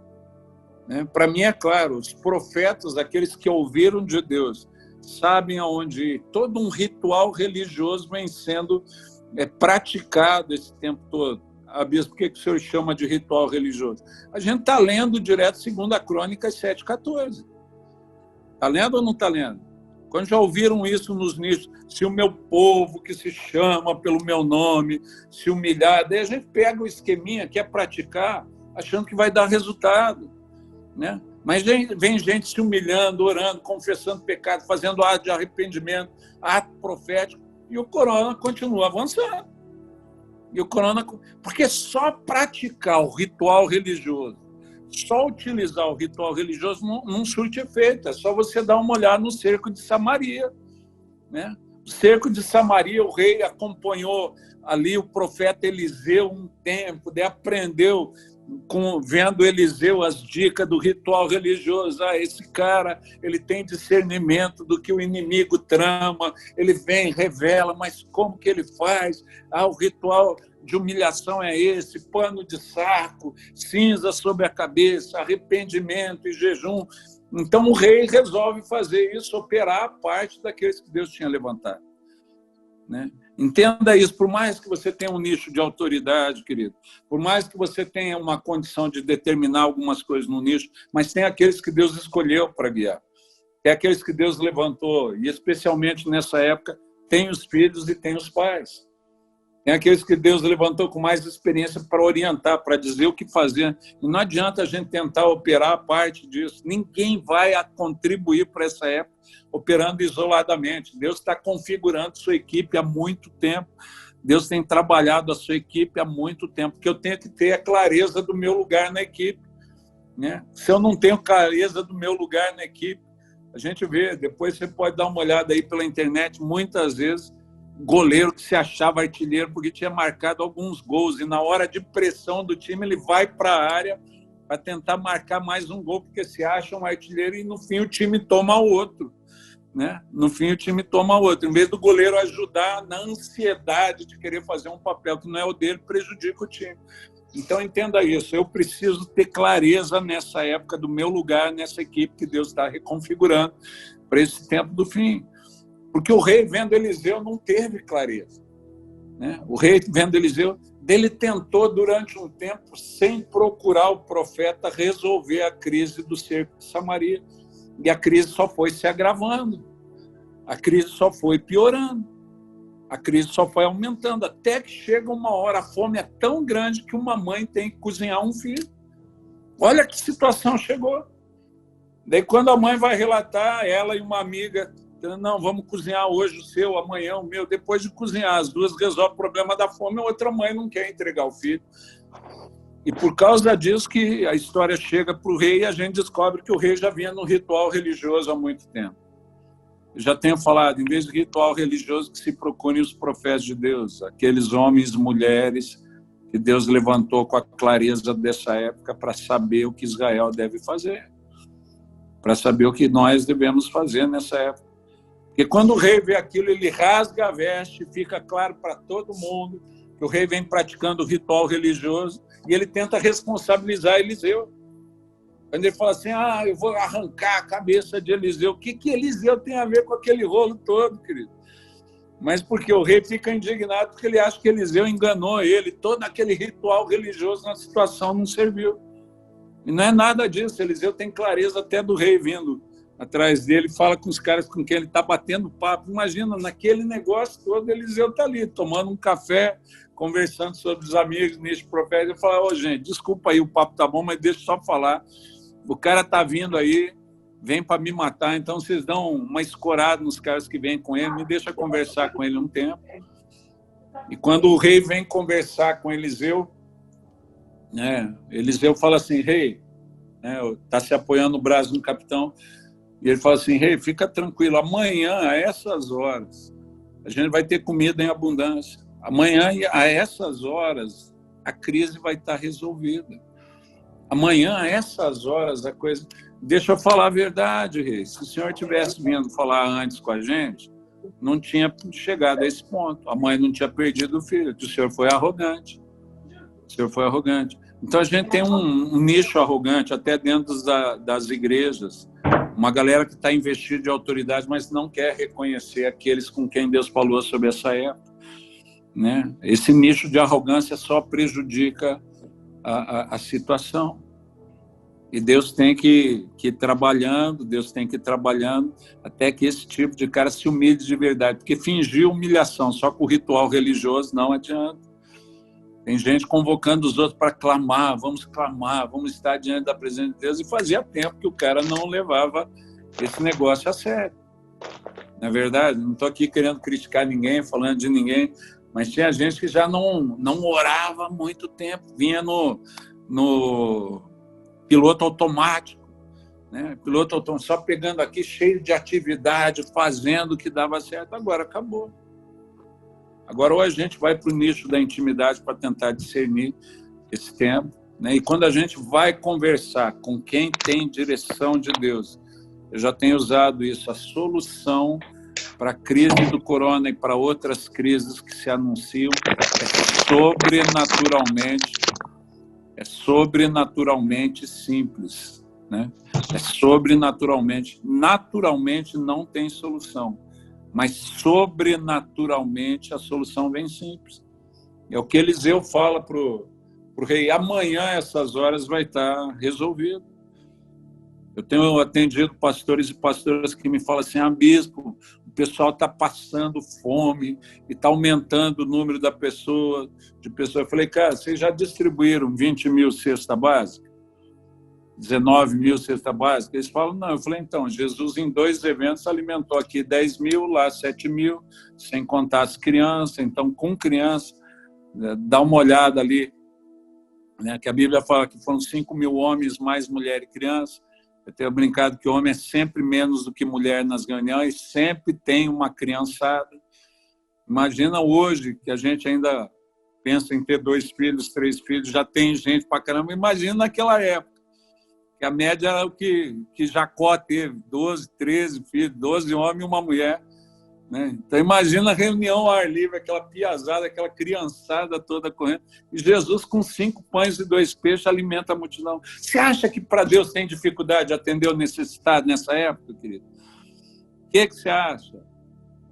S3: Para mim é claro, os profetas, aqueles que ouviram de Deus, sabem aonde ir. Todo um ritual religioso vem sendo praticado esse tempo todo. Bispo, por que o senhor chama de ritual religioso? A gente está lendo direto 2 Crônicas 7,14. Está lendo ou não está lendo? Quando já ouviram isso nos nichos, se o meu povo que se chama pelo meu nome se humilhar, daí a gente pega o esqueminha, quer praticar, achando que vai dar resultado. Né? Mas vem gente se humilhando, orando, confessando pecado, fazendo ato de arrependimento, ato profético, e o corona continua avançando. Porque só praticar o ritual religioso, só utilizar o ritual religioso não surte efeito. É só você dar uma olhada no cerco de Samaria. Né? O cerco de Samaria, o rei acompanhou ali o profeta Eliseu um tempo, daí aprendeu vendo Eliseu as dicas do ritual religioso. Esse cara, ele tem discernimento do que o inimigo trama, ele vem, revela, mas como que ele faz? O ritual de humilhação é esse, pano de saco, cinza sobre a cabeça, arrependimento e jejum. Então o rei resolve fazer isso, operar a parte daqueles que Deus tinha levantado. Né? Entenda isso, por mais que você tenha um nicho de autoridade, querido, por mais que você tenha uma condição de determinar algumas coisas no nicho, mas tem aqueles que Deus escolheu para guiar, tem aqueles que Deus levantou, e especialmente nessa época, tem os filhos e tem os pais. Tem aqueles que Deus levantou com mais experiência para orientar, para dizer o que fazer. E não adianta a gente tentar operar a parte disso. Ninguém vai contribuir para essa época operando isoladamente. Deus está configurando sua equipe há muito tempo. Deus tem trabalhado a sua equipe há muito tempo. Porque eu tenho que ter a clareza do meu lugar na equipe. Né? Se eu não tenho clareza do meu lugar na equipe, a gente vê, depois você pode dar uma olhada aí pela internet, muitas vezes, goleiro que se achava artilheiro porque tinha marcado alguns gols e na hora de pressão do time ele vai para a área para tentar marcar mais um gol porque se acha um artilheiro e no fim o time toma outro, né? No fim o time toma outro. Em vez do goleiro ajudar na ansiedade de querer fazer um papel que não é o dele, prejudica o time. Então entenda isso, eu preciso ter clareza nessa época do meu lugar nessa equipe que Deus está reconfigurando para esse tempo do fim. Porque o rei, vendo Eliseu, não teve clareza. Né? O rei, vendo Eliseu, Ele tentou, durante um tempo, sem procurar o profeta, resolver a crise do cerco de Samaria. E a crise só foi se agravando. A crise só foi piorando. A crise só foi aumentando. Até que chega uma hora, a fome é tão grande que uma mãe tem que cozinhar um filho. Olha que situação chegou. Daí, quando a mãe vai relatar, ela e uma amiga, não, vamos cozinhar hoje o seu, amanhã o meu. Depois de cozinhar, as duas resolvem o problema da fome, a outra mãe não quer entregar o filho. E por causa disso que a história chega para o rei e a gente descobre que o rei já vinha no ritual religioso há muito tempo. Eu já tenho falado, em vez de ritual religioso, que se procurem os profetas de Deus, aqueles homens e mulheres que Deus levantou com a clareza dessa época para saber o que Israel deve fazer, para saber o que nós devemos fazer nessa época. Porque quando o rei vê aquilo, ele rasga a veste, fica claro para todo mundo que o rei vem praticando o ritual religioso e ele tenta responsabilizar Eliseu. Quando ele fala assim, eu vou arrancar a cabeça de Eliseu. O que Eliseu tem a ver com aquele rolo todo, querido? Mas porque o rei fica indignado porque ele acha que Eliseu enganou ele. Todo aquele ritual religioso na situação não serviu. E não é nada disso. Eliseu tem clareza até do rei vindo atrás dele, fala com os caras com quem ele está batendo papo. Imagina, naquele negócio todo, Eliseu está ali, tomando um café, conversando sobre os amigos, nisso, profeta. Eu falo, gente, desculpa aí, o papo tá bom, mas deixa eu só falar. O cara está vindo aí, vem para me matar, então vocês dão uma escorada nos caras que vêm com ele, me deixa conversar com ele um tempo. E quando o rei vem conversar com Eliseu, Eliseu fala assim, rei, está se apoiando no braço do capitão, e ele fala assim, rei, fica tranquilo, amanhã, a essas horas, a gente vai ter comida em abundância. Amanhã, a essas horas, a crise vai estar resolvida. Amanhã, a essas horas, a coisa... Deixa eu falar a verdade, rei. Se o senhor tivesse vindo falar antes com a gente, não tinha chegado a esse ponto. A mãe não tinha perdido o filho. O senhor foi arrogante. O senhor foi arrogante. Então, a gente tem um nicho arrogante, até dentro das igrejas. Uma galera que está investida de autoridade, mas não quer reconhecer aqueles com quem Deus falou sobre essa época. Né? Esse nicho de arrogância só prejudica a situação. E Deus tem que ir trabalhando, Deus tem que ir trabalhando até que esse tipo de cara se humilhe de verdade. Porque fingir humilhação só com o ritual religioso não adianta. Tem gente convocando os outros para clamar, vamos estar diante da presença de Deus. E fazia tempo que o cara não levava esse negócio a sério. Não é verdade? Não estou aqui querendo criticar ninguém, falando de ninguém, mas tinha gente que já não orava há muito tempo, vinha no piloto automático, né? Piloto automático, só pegando aqui, cheio de atividade, fazendo o que dava certo. Agora acabou. Agora ou a gente vai para o nicho da intimidade para tentar discernir esse tempo, né? E quando a gente vai conversar com quem tem direção de Deus, eu já tenho usado isso, a solução para a crise do corona e para outras crises que se anunciam é sobrenaturalmente simples, né? É sobrenaturalmente, naturalmente não tem solução, mas sobrenaturalmente a solução vem simples. É o que Eliseu fala para o rei, amanhã essas horas vai estar resolvido. Eu tenho atendido pastores e pastoras que me falam assim, bispo, o pessoal está passando fome e está aumentando o número de pessoas. Eu falei, cara, vocês já distribuíram 20 mil cesta básica? 19 mil cesta básica? Eles falam, não. Eu falei, então, Jesus em 2 eventos alimentou aqui 10 mil, lá 7 mil, sem contar as crianças. Então, com criança, dá uma olhada ali, né, que a Bíblia fala que foram 5 mil homens, mais mulher e criança. Eu tenho brincado que homem é sempre menos do que mulher nas reuniões, sempre tem uma criançada. Imagina hoje, que a gente ainda pensa em ter 2 filhos, 3 filhos, já tem gente pra caramba. Imagina naquela época, que a média era o que Jacó teve, 12, 13 filhos, 12 homens e uma mulher. Né? Então imagina a reunião ao ar livre, aquela piazada, aquela criançada toda correndo, e Jesus com 5 pães e 2 peixes alimenta a multidão. Você acha que para Deus tem dificuldade de atender o necessitado nessa época, querido? O que você acha?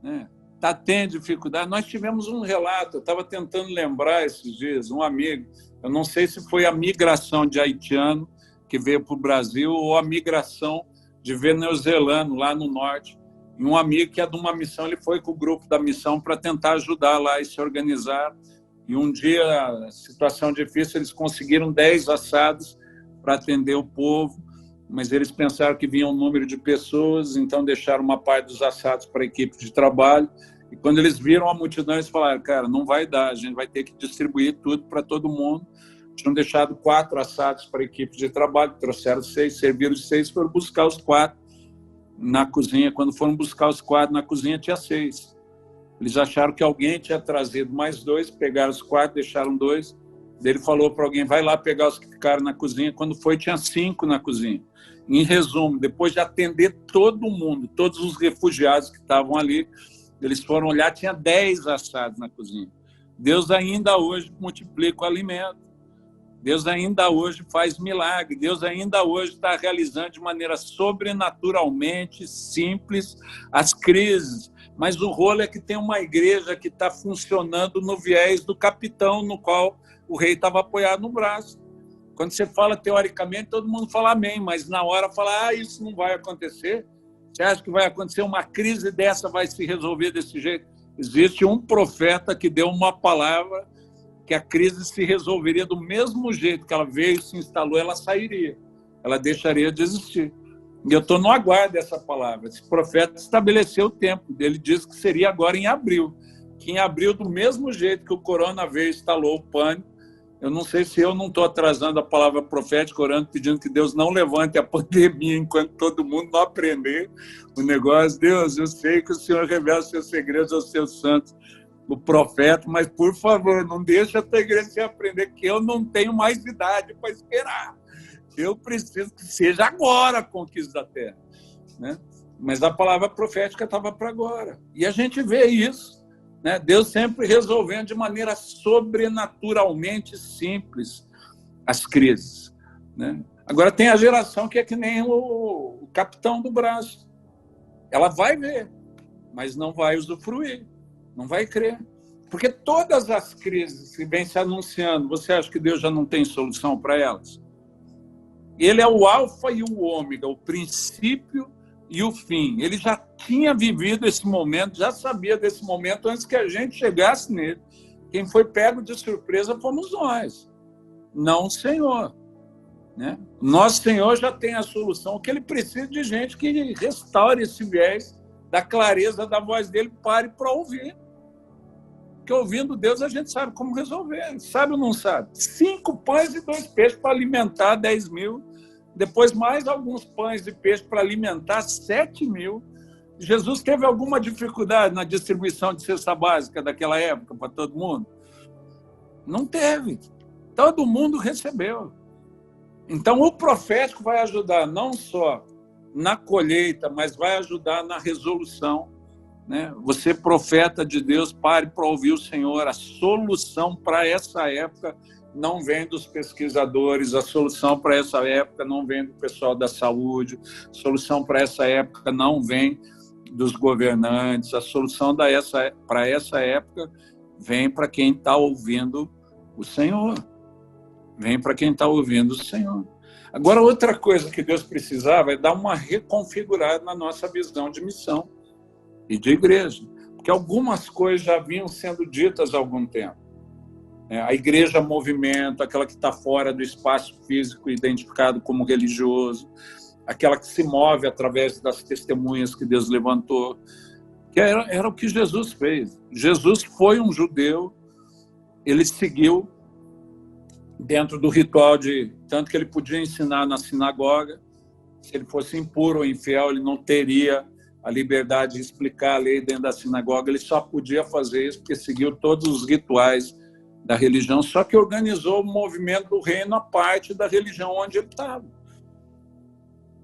S3: Né? tem dificuldade. Nós tivemos um relato, eu estava tentando lembrar esses dias, um amigo, eu não sei se foi a migração de haitiano que veio para o Brasil ou a migração de venezuelano lá no norte. E um amigo que é de uma missão, ele foi com o grupo da missão para tentar ajudar lá e se organizar. E um dia, situação difícil, eles conseguiram 10 assados para atender o povo, mas eles pensaram que vinha um número de pessoas, então deixaram uma parte dos assados para a equipe de trabalho. E quando eles viram a multidão, eles falaram, cara, não vai dar, a gente vai ter que distribuir tudo para todo mundo. Tinham deixado 4 assados para a equipe de trabalho, trouxeram 6, serviram os 6, foram buscar os 4 na cozinha. Quando foram buscar os 4 na cozinha, tinha 6. Eles acharam que alguém tinha trazido mais 2, pegaram os 4, deixaram 2. Ele falou para alguém, vai lá pegar os que ficaram na cozinha. Quando foi, tinha 5 na cozinha. Em resumo, depois de atender todo mundo, todos os refugiados que estavam ali, eles foram olhar, tinha 10 assados na cozinha. Deus ainda hoje multiplica o alimento. Deus ainda hoje faz milagre. Deus ainda hoje está realizando de maneira sobrenaturalmente simples as crises. Mas o rolo é que tem uma igreja que está funcionando no viés do capitão, no qual o rei estava apoiado no braço. Quando você fala teoricamente, todo mundo fala amém, mas na hora fala, isso não vai acontecer. Você acha que vai acontecer uma crise dessa, vai se resolver desse jeito? Existe um profeta que deu uma palavra que a crise se resolveria do mesmo jeito que ela veio e se instalou, ela sairia, ela deixaria de existir. E eu estou no aguardo dessa palavra. Esse profeta estabeleceu o tempo, ele disse que seria agora em abril, que em abril, do mesmo jeito que o corona veio e instalou o pânico, eu não sei se eu não estou atrasando a palavra profética, orando, pedindo que Deus não levante a pandemia enquanto todo mundo não aprender o negócio. Deus, eu sei que o Senhor revela os seus segredos aos seus santos, o profeta, mas, por favor, não deixe a tua igreja se aprender que eu não tenho mais idade para esperar. Eu preciso que seja agora a conquista da terra. Né? Mas a palavra profética estava para agora. E a gente vê isso. Né? Deus sempre resolvendo de maneira sobrenaturalmente simples as crises. Né? Agora tem a geração que é que nem o capitão do braço. Ela vai ver, mas não vai usufruir, não vai crer. Porque todas as crises que vêm se anunciando, você acha que Deus já não tem solução para elas? Ele é o alfa e o ômega, o princípio e o fim. Ele já tinha vivido esse momento, já sabia desse momento antes que a gente chegasse nele. Quem foi pego de surpresa fomos nós, não o Senhor. Né? Nosso Senhor já tem a solução. O que ele precisa de gente que restaure esse viés da clareza da voz dele, pare para ouvir. Porque ouvindo Deus a gente sabe como resolver. Sabe ou não sabe? 5 pães e 2 peixes para alimentar 10 mil. Depois mais alguns pães e peixes para alimentar 7 mil. Jesus teve alguma dificuldade na distribuição de cesta básica daquela época para todo mundo? Não teve. Todo mundo recebeu. Então o profético vai ajudar não só na colheita, mas vai ajudar na resolução. Né? Você, profeta de Deus, pare para ouvir o Senhor. A solução para essa época não vem dos pesquisadores, a solução para essa época não vem do pessoal da saúde, a solução para essa época não vem dos governantes, a solução para essa época vem para quem está ouvindo o Senhor. Vem para quem está ouvindo o Senhor. Agora, outra coisa que Deus precisava é dar uma reconfigurada na nossa visão de missão e de igreja, porque algumas coisas já vinham sendo ditas há algum tempo. A igreja movimento, aquela que está fora do espaço físico identificado como religioso, aquela que se move através das testemunhas que Deus levantou, que era o que Jesus fez. Jesus foi um judeu, ele seguiu dentro do ritual tanto que ele podia ensinar na sinagoga. Se ele fosse impuro ou infiel, ele não teria a liberdade de explicar a lei dentro da sinagoga, ele só podia fazer isso porque seguiu todos os rituais da religião, só que organizou o movimento do reino à parte da religião onde ele estava.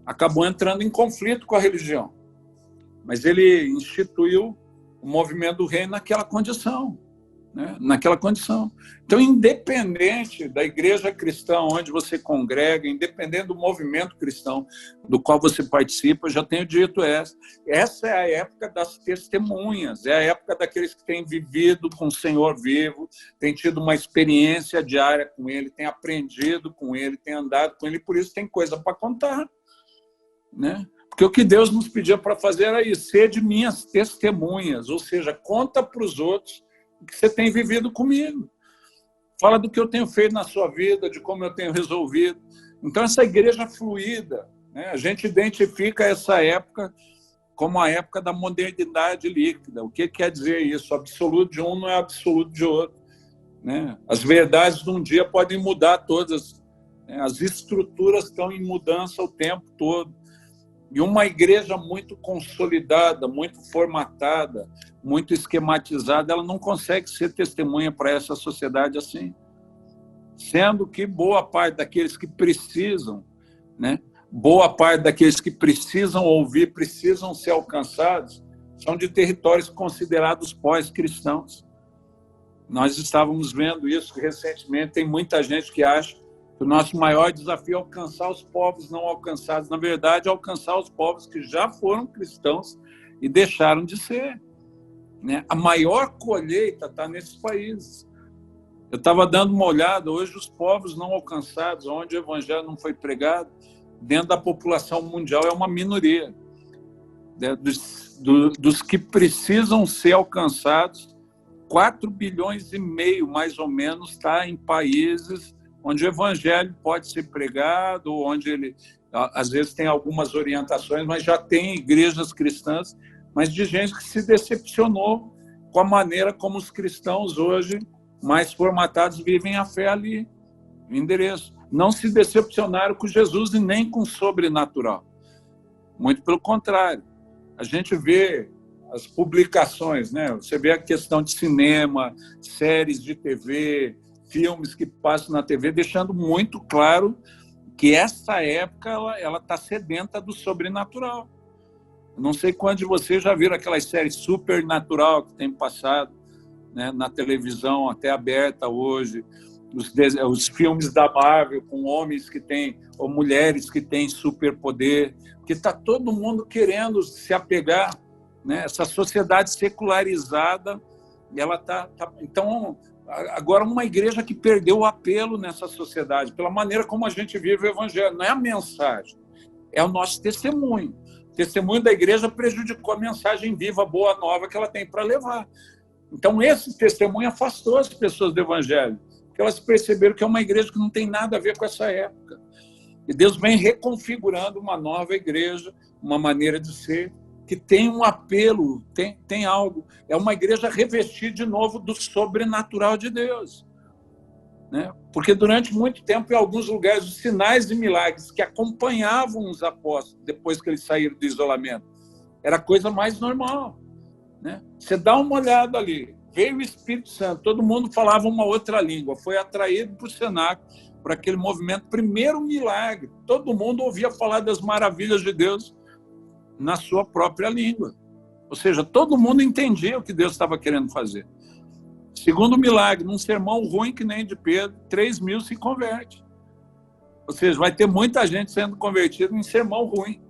S3: Acabou entrando em conflito com a religião, mas ele instituiu o movimento do reino naquela condição. né, naquela condição. Então, independente da igreja cristã onde você congrega, independente do movimento cristão do qual você participa, eu já tenho dito essa é a época das testemunhas, é a época daqueles que têm vivido com o Senhor vivo, têm tido uma experiência diária com Ele, têm aprendido com Ele, têm andado com Ele, por isso tem coisa para contar, né? Porque o que Deus nos pediu para fazer era isso: sede minhas testemunhas, ou seja, conta para os outros o que você tem vivido comigo. Fala do que eu tenho feito na sua vida, de como eu tenho resolvido. Então, essa igreja fluida, né, a gente identifica essa época como a época da modernidade líquida. O que quer dizer isso? O absoluto de um não é absoluto de outro, né? As verdades de um dia podem mudar todas, né? As estruturas estão em mudança o tempo todo. E uma igreja muito consolidada, muito formatada, muito esquematizada, ela não consegue ser testemunha para essa sociedade assim. Sendo que boa parte daqueles que precisam, né, boa parte daqueles que precisam ouvir, precisam ser alcançados, são de territórios considerados pós-cristãos. Nós estávamos vendo isso recentemente, tem muita gente que acha que o nosso maior desafio é alcançar os povos não alcançados. Na verdade, é alcançar os povos que já foram cristãos e deixaram de ser, né? A maior colheita está nesses países. Eu estava dando uma olhada, hoje os povos não alcançados, onde o evangelho não foi pregado, dentro da população mundial é uma minoria, né? Dos que precisam ser alcançados, 4,5 bilhões, mais ou menos, está em países onde o evangelho pode ser pregado, onde ele, às vezes, tem algumas orientações, mas já tem igrejas cristãs, mas de gente que se decepcionou com a maneira como os cristãos hoje, mais formatados, vivem a fé ali, no endereço. Não se decepcionaram com Jesus e nem com o sobrenatural. Muito pelo contrário. A gente vê as publicações, né? Você vê a questão de cinema, séries de TV, filmes que passam na TV, deixando muito claro que essa época ela está sedenta do sobrenatural. Não sei quantos de vocês já viram aquelas séries Supernatural que tem passado, né, na televisão até aberta hoje, os filmes da Marvel com homens que têm, ou mulheres que têm superpoder, que está todo mundo querendo se apegar, né? Essa sociedade secularizada, ela tá. Então, agora, uma igreja que perdeu o apelo nessa sociedade, pela maneira como a gente vive o evangelho. Não é a mensagem, é o nosso testemunho. O testemunho da igreja prejudicou a mensagem viva, boa, nova que ela tem para levar. Então, esse testemunho afastou as pessoas do evangelho, porque elas perceberam que é uma igreja que não tem nada a ver com essa época. E Deus vem reconfigurando uma nova igreja, uma maneira de ser, que tem um apelo, tem algo. É uma igreja revestida de novo do sobrenatural de Deus, né? Porque durante muito tempo, em alguns lugares, os sinais e milagres que acompanhavam os apóstolos, depois que eles saíram do isolamento, era a coisa mais normal, né? Você dá uma olhada ali, veio o Espírito Santo, todo mundo falava uma outra língua, foi atraído para o cenáculo, para aquele movimento. Primeiro milagre, todo mundo ouvia falar das maravilhas de Deus na sua própria língua. Ou seja, todo mundo entendia o que Deus estava querendo fazer. Segundo milagre, num sermão ruim que nem de Pedro, 3.000 se converte. Ou seja, vai ter muita gente sendo convertida em sermão ruim.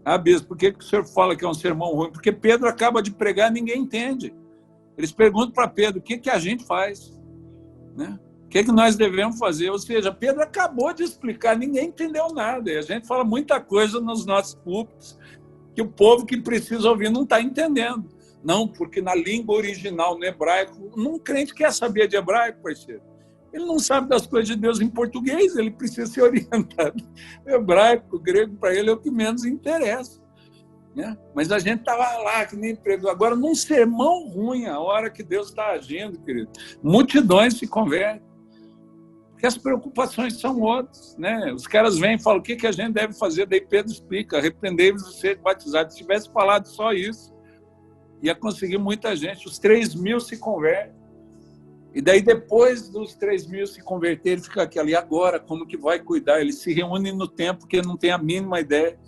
S3: Ah, bispo, por que o senhor fala que é um sermão ruim? Porque Pedro acaba de pregar e ninguém entende. Eles perguntam para Pedro, o que a gente faz? Né? O que nós devemos fazer? Ou seja, Pedro acabou de explicar, ninguém entendeu nada. E a gente fala muita coisa nos nossos púlpitos que o povo que precisa ouvir não está entendendo. Não, porque na língua original, no hebraico, um crente quer saber de hebraico, parceiro. Ele não sabe das coisas de Deus em português, ele precisa ser orientado. O hebraico, o grego, para ele é o que menos interessa, né? Mas a gente estava lá, que nem pregou. Agora, num sermão ruim, a hora que Deus está agindo, querido, multidões se convertem. Porque as preocupações são outras, né? Os caras vêm e falam, o que a gente deve fazer? Daí Pedro explica, arrependei-vos de ser batizados. Se tivesse falado só isso, ia conseguir muita gente. Os 3.000 se convertem. E daí, depois dos 3.000 se converterem, ele fica aqui, e agora, como que vai cuidar? Eles se reúnem no tempo que não tem a mínima ideia.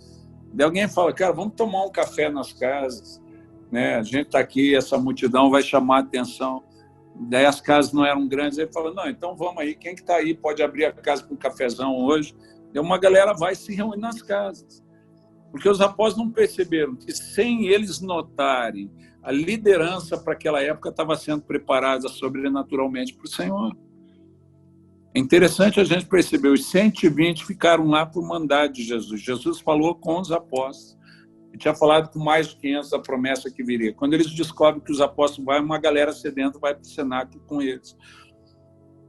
S3: Daí alguém fala, cara, vamos tomar um café nas casas, né? A gente está aqui, essa multidão vai chamar a atenção. Daí as casas não eram grandes, ele falou, não, então vamos aí, quem que está aí pode abrir a casa com um cafezão hoje? E uma galera vai se reunir nas casas. Porque os apóstolos não perceberam que, sem eles notarem, a liderança para aquela época estava sendo preparada sobrenaturalmente para o Senhor. É interessante a gente perceber, os 120 ficaram lá por mandado de Jesus. Jesus falou com os apóstolos. Ele tinha falado com mais de 500 da promessa que viria. Quando eles descobrem que os apóstolos vão, uma galera sedenta vai para o cenáculo com eles.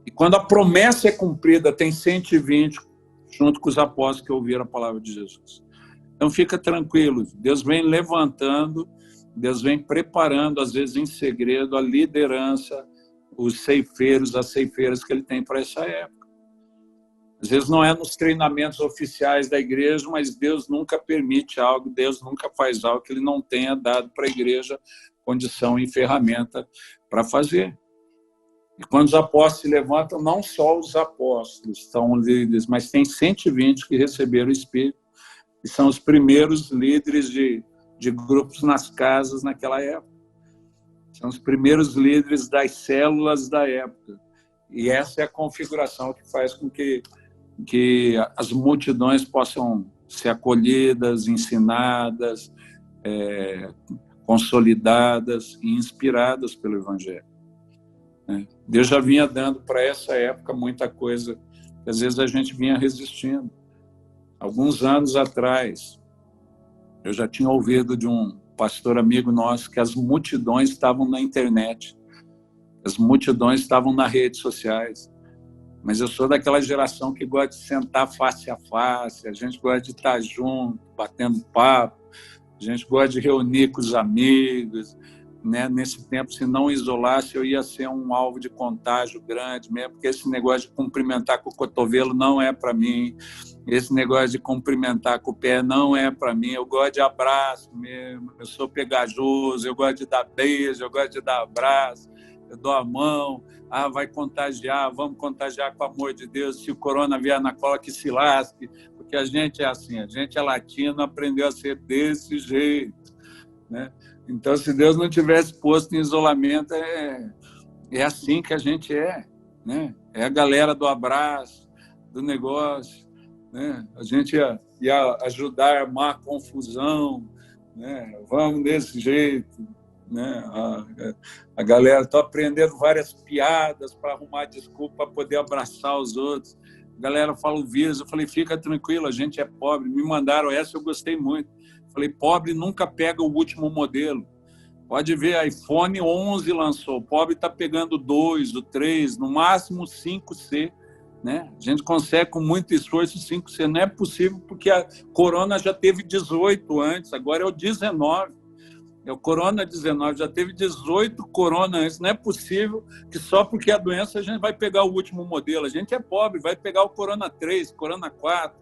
S3: E quando a promessa é cumprida, tem 120 junto com os apóstolos que ouviram a palavra de Jesus. Então fica tranquilo, Deus vem levantando, Deus vem preparando, às vezes em segredo, a liderança, os ceifeiros, as ceifeiras que ele tem para essa época. Às vezes não é nos treinamentos oficiais da igreja, mas Deus nunca permite algo, Deus nunca faz algo que ele não tenha dado para a igreja condição e ferramenta para fazer. E quando os apóstolos se levantam, não só os apóstolos são líderes, mas tem 120 que receberam o Espírito, e são os primeiros líderes de grupos nas casas naquela época. São os primeiros líderes das células da época. E essa é a configuração que faz com que as multidões possam ser acolhidas, ensinadas, consolidadas e inspiradas pelo Evangelho. Deus já vinha dando para essa época muita coisa que às vezes a gente vinha resistindo. Alguns anos atrás, eu já tinha ouvido de um pastor amigo nosso que as multidões estavam na internet, as multidões estavam nas redes sociais, mas eu sou daquela geração que gosta de sentar face a face, a gente gosta de estar junto, batendo papo, a gente gosta de reunir com os amigos, né? Nesse tempo, se não isolasse, eu ia ser um alvo de contágio grande mesmo, porque esse negócio de cumprimentar com o cotovelo não é para mim, esse negócio de cumprimentar com o pé não é para mim, eu gosto de abraço mesmo, eu sou pegajoso, eu gosto de dar beijo, eu gosto de dar abraço, eu dou a mão, vai contagiar, vamos contagiar com o amor de Deus, se o corona vier na cola que se lasque, porque a gente é assim, a gente é latino, aprendeu a ser desse jeito, né? Então, se Deus não tivesse posto em isolamento, é assim que a gente é, né? É a galera do abraço, do negócio, né? A gente ia ajudar a armar a confusão, né? Vamos desse jeito, né? A galera está aprendendo várias piadas para arrumar desculpa para poder abraçar os outros. A galera fala o vírus, eu falei, fica tranquilo, a gente é pobre. Me mandaram essa, eu gostei muito. Falei, pobre nunca pega o último modelo. Pode ver, iPhone 11 lançou. Pobre está pegando 2, o 3, no máximo 5C. Né? A gente consegue, com muito esforço, 5C. Não é possível, porque a Corona já teve 18 antes, agora é o 19. É o Corona 19, já teve 18 Corona antes. Não é possível que só porque a doença a gente vai pegar o último modelo. A gente é pobre, vai pegar o Corona 3, Corona 4,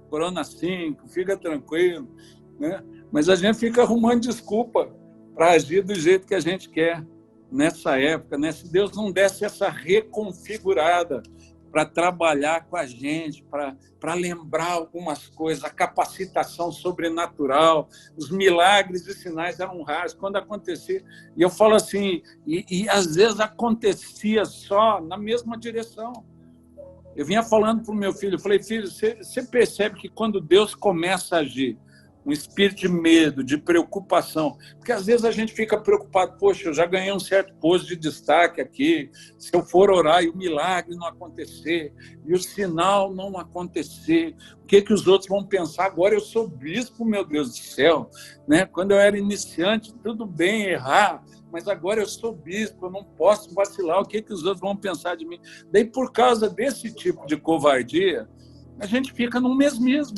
S3: Corona 5, fica tranquilo. Né? Mas a gente fica arrumando desculpa para agir do jeito que a gente quer nessa época, né? Se Deus não desse essa reconfigurada para trabalhar com a gente, para lembrar algumas coisas, a capacitação sobrenatural, os milagres e sinais eram raros quando acontecia. E eu falo assim, e às vezes acontecia só na mesma direção. Eu vinha falando para o meu filho, eu falei, filho, você percebe que quando Deus começa a agir, um espírito de medo, de preocupação, porque às vezes a gente fica preocupado, poxa, eu já ganhei um certo posto de destaque aqui, se eu for orar e o milagre não acontecer, e o sinal não acontecer, o que os outros vão pensar? Agora eu sou bispo, meu Deus do céu, né? Quando eu era iniciante, tudo bem errar, mas agora eu sou bispo, eu não posso vacilar, o que os outros vão pensar de mim? Daí, por causa desse tipo de covardia, a gente fica no mesmismo.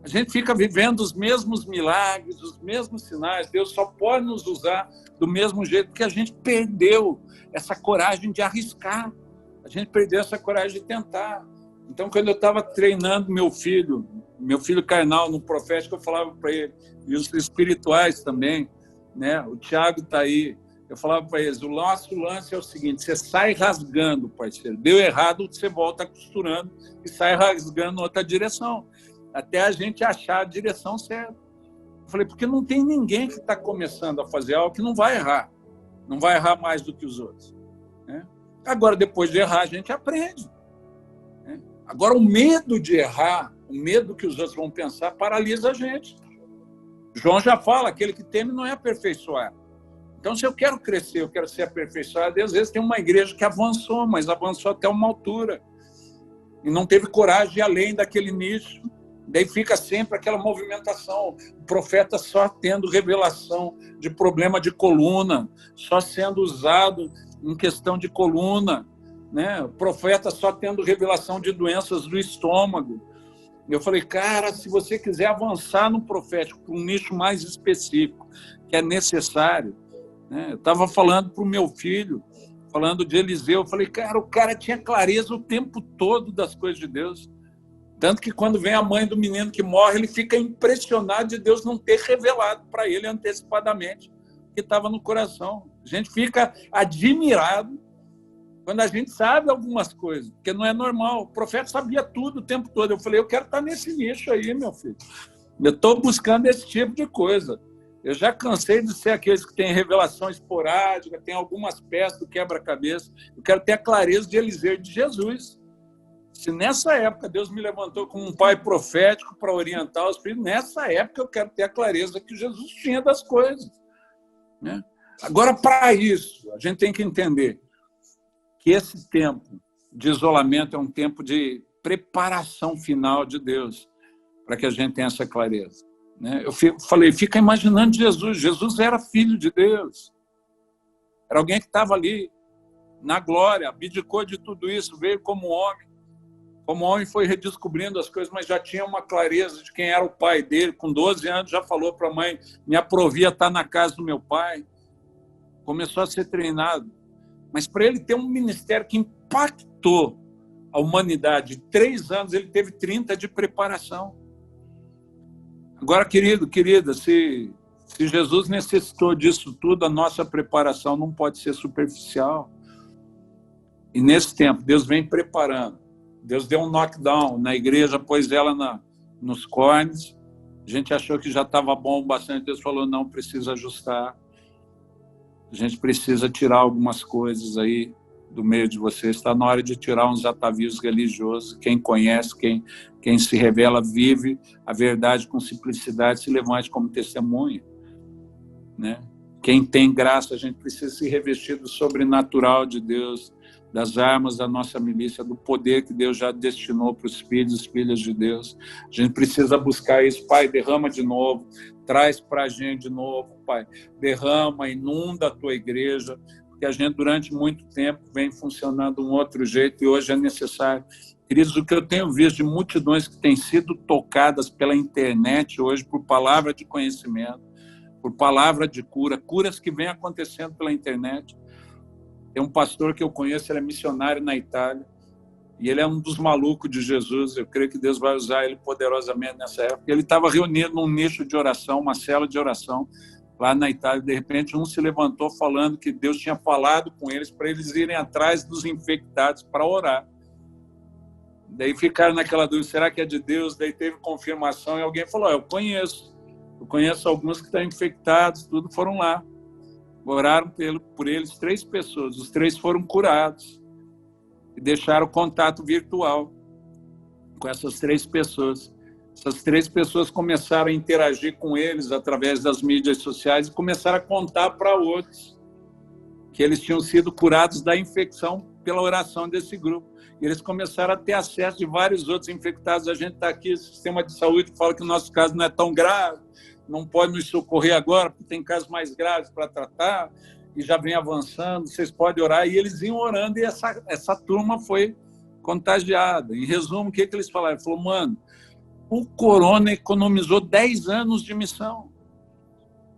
S3: A gente fica vivendo os mesmos milagres, os mesmos sinais. Deus só pode nos usar do mesmo jeito, porque a gente perdeu essa coragem de arriscar. A gente perdeu essa coragem de tentar. Então, quando eu estava treinando meu filho carnal no profético, eu falava para ele, e os espirituais também, né? O Tiago está aí. Eu falava para eles, o nosso lance é o seguinte, você sai rasgando, parceiro. Deu errado, você volta costurando e sai rasgando outra direção, até a gente achar a direção certa. Eu falei, porque não tem ninguém que está começando a fazer algo que não vai errar mais do que os outros. né? Agora, depois de errar, a gente aprende, né? Agora, o medo de errar, o medo que os outros vão pensar, paralisa a gente. João já fala, aquele que teme não é aperfeiçoado. Então, se eu quero crescer, eu quero ser aperfeiçoado, às vezes tem uma igreja que avançou, mas avançou até uma altura e não teve coragem de ir além daquele nicho. Daí fica sempre aquela movimentação, o profeta só tendo revelação de problema de coluna, só sendo usado em questão de coluna, né? O profeta só tendo revelação de doenças do estômago. Eu falei, cara, se você quiser avançar no profético para um nicho mais específico, que é necessário, né? Eu estava falando para o meu filho, falando de Eliseu, eu falei, cara, o cara tinha clareza o tempo todo das coisas de Deus. Tanto que quando vem a mãe do menino que morre, ele fica impressionado de Deus não ter revelado para ele antecipadamente o que estava no coração. A gente fica admirado quando a gente sabe algumas coisas, porque não é normal. O profeta sabia tudo o tempo todo. Eu falei, eu quero estar nesse nicho aí, meu filho. Eu estou buscando esse tipo de coisa. Eu já cansei de ser aqueles que têm revelação esporádica, tem algumas peças do quebra-cabeça. Eu quero ter a clareza de Eliseu e de Jesus. Se nessa época Deus me levantou como um pai profético para orientar os filhos, nessa época eu quero ter a clareza que Jesus tinha das coisas, né? Agora, para isso, a gente tem que entender que esse tempo de isolamento é um tempo de preparação final de Deus para que a gente tenha essa clareza, né? Eu falei, fica imaginando Jesus. Jesus era filho de Deus. Era alguém que estava ali na glória, abdicou de tudo isso, veio como homem. Como homem foi redescobrindo as coisas, mas já tinha uma clareza de quem era o pai dele. Com 12 anos já falou para a mãe, me aprovia estar na casa do meu pai. Começou a ser treinado. Mas para ele ter um ministério que impactou a humanidade, 3 anos, ele teve 30 de preparação. Agora, querido, querida, se Jesus necessitou disso tudo, a nossa preparação não pode ser superficial. E nesse tempo, Deus vem preparando. Deus deu um knockdown na igreja, pôs ela nos cornes. A gente achou que já estava bom bastante. Deus falou, não, precisa ajustar. A gente precisa tirar algumas coisas aí do meio de vocês. Está na hora de tirar uns atavios religiosos. Quem conhece, quem se revela, vive a verdade com simplicidade, se levante como testemunha, né? Quem tem graça, a gente precisa se revestir do sobrenatural de Deus, das armas da nossa milícia, do poder que Deus já destinou para os filhos e filhas de Deus. A gente precisa buscar isso. Pai, derrama de novo, traz para a gente de novo, Pai. Derrama, inunda a tua igreja, porque a gente durante muito tempo vem funcionando de um outro jeito e hoje é necessário. Queridos, o que eu tenho visto de multidões que têm sido tocadas pela internet hoje por palavra de conhecimento, por palavra de cura, curas que vêm acontecendo pela internet. Tem um pastor que eu conheço, ele é missionário na Itália, e ele é um dos malucos de Jesus. Eu creio que Deus vai usar ele poderosamente nessa época. Ele estava reunido num nicho de oração, uma cela de oração, lá na Itália. De repente, um se levantou falando que Deus tinha falado com eles para eles irem atrás dos infectados para orar. Daí ficaram naquela dúvida, será que é de Deus? Daí teve confirmação e alguém falou, eu conheço alguns que estão infectados, tudo, foram lá. Oraram por eles 3 pessoas, os 3 foram curados e deixaram contato virtual com essas 3 pessoas. Essas 3 pessoas começaram a interagir com eles através das mídias sociais e começaram a contar para outros que eles tinham sido curados da infecção pela oração desse grupo. E eles começaram a ter acesso de vários outros infectados. A gente está aqui, o sistema de saúde fala que o nosso caso não é tão grave, não pode nos socorrer agora, porque tem casos mais graves para tratar, e já vem avançando, vocês podem orar. E eles iam orando, e essa turma foi contagiada. Em resumo, o que eles falaram? Ele falou, mano, o corona economizou 10 anos de missão.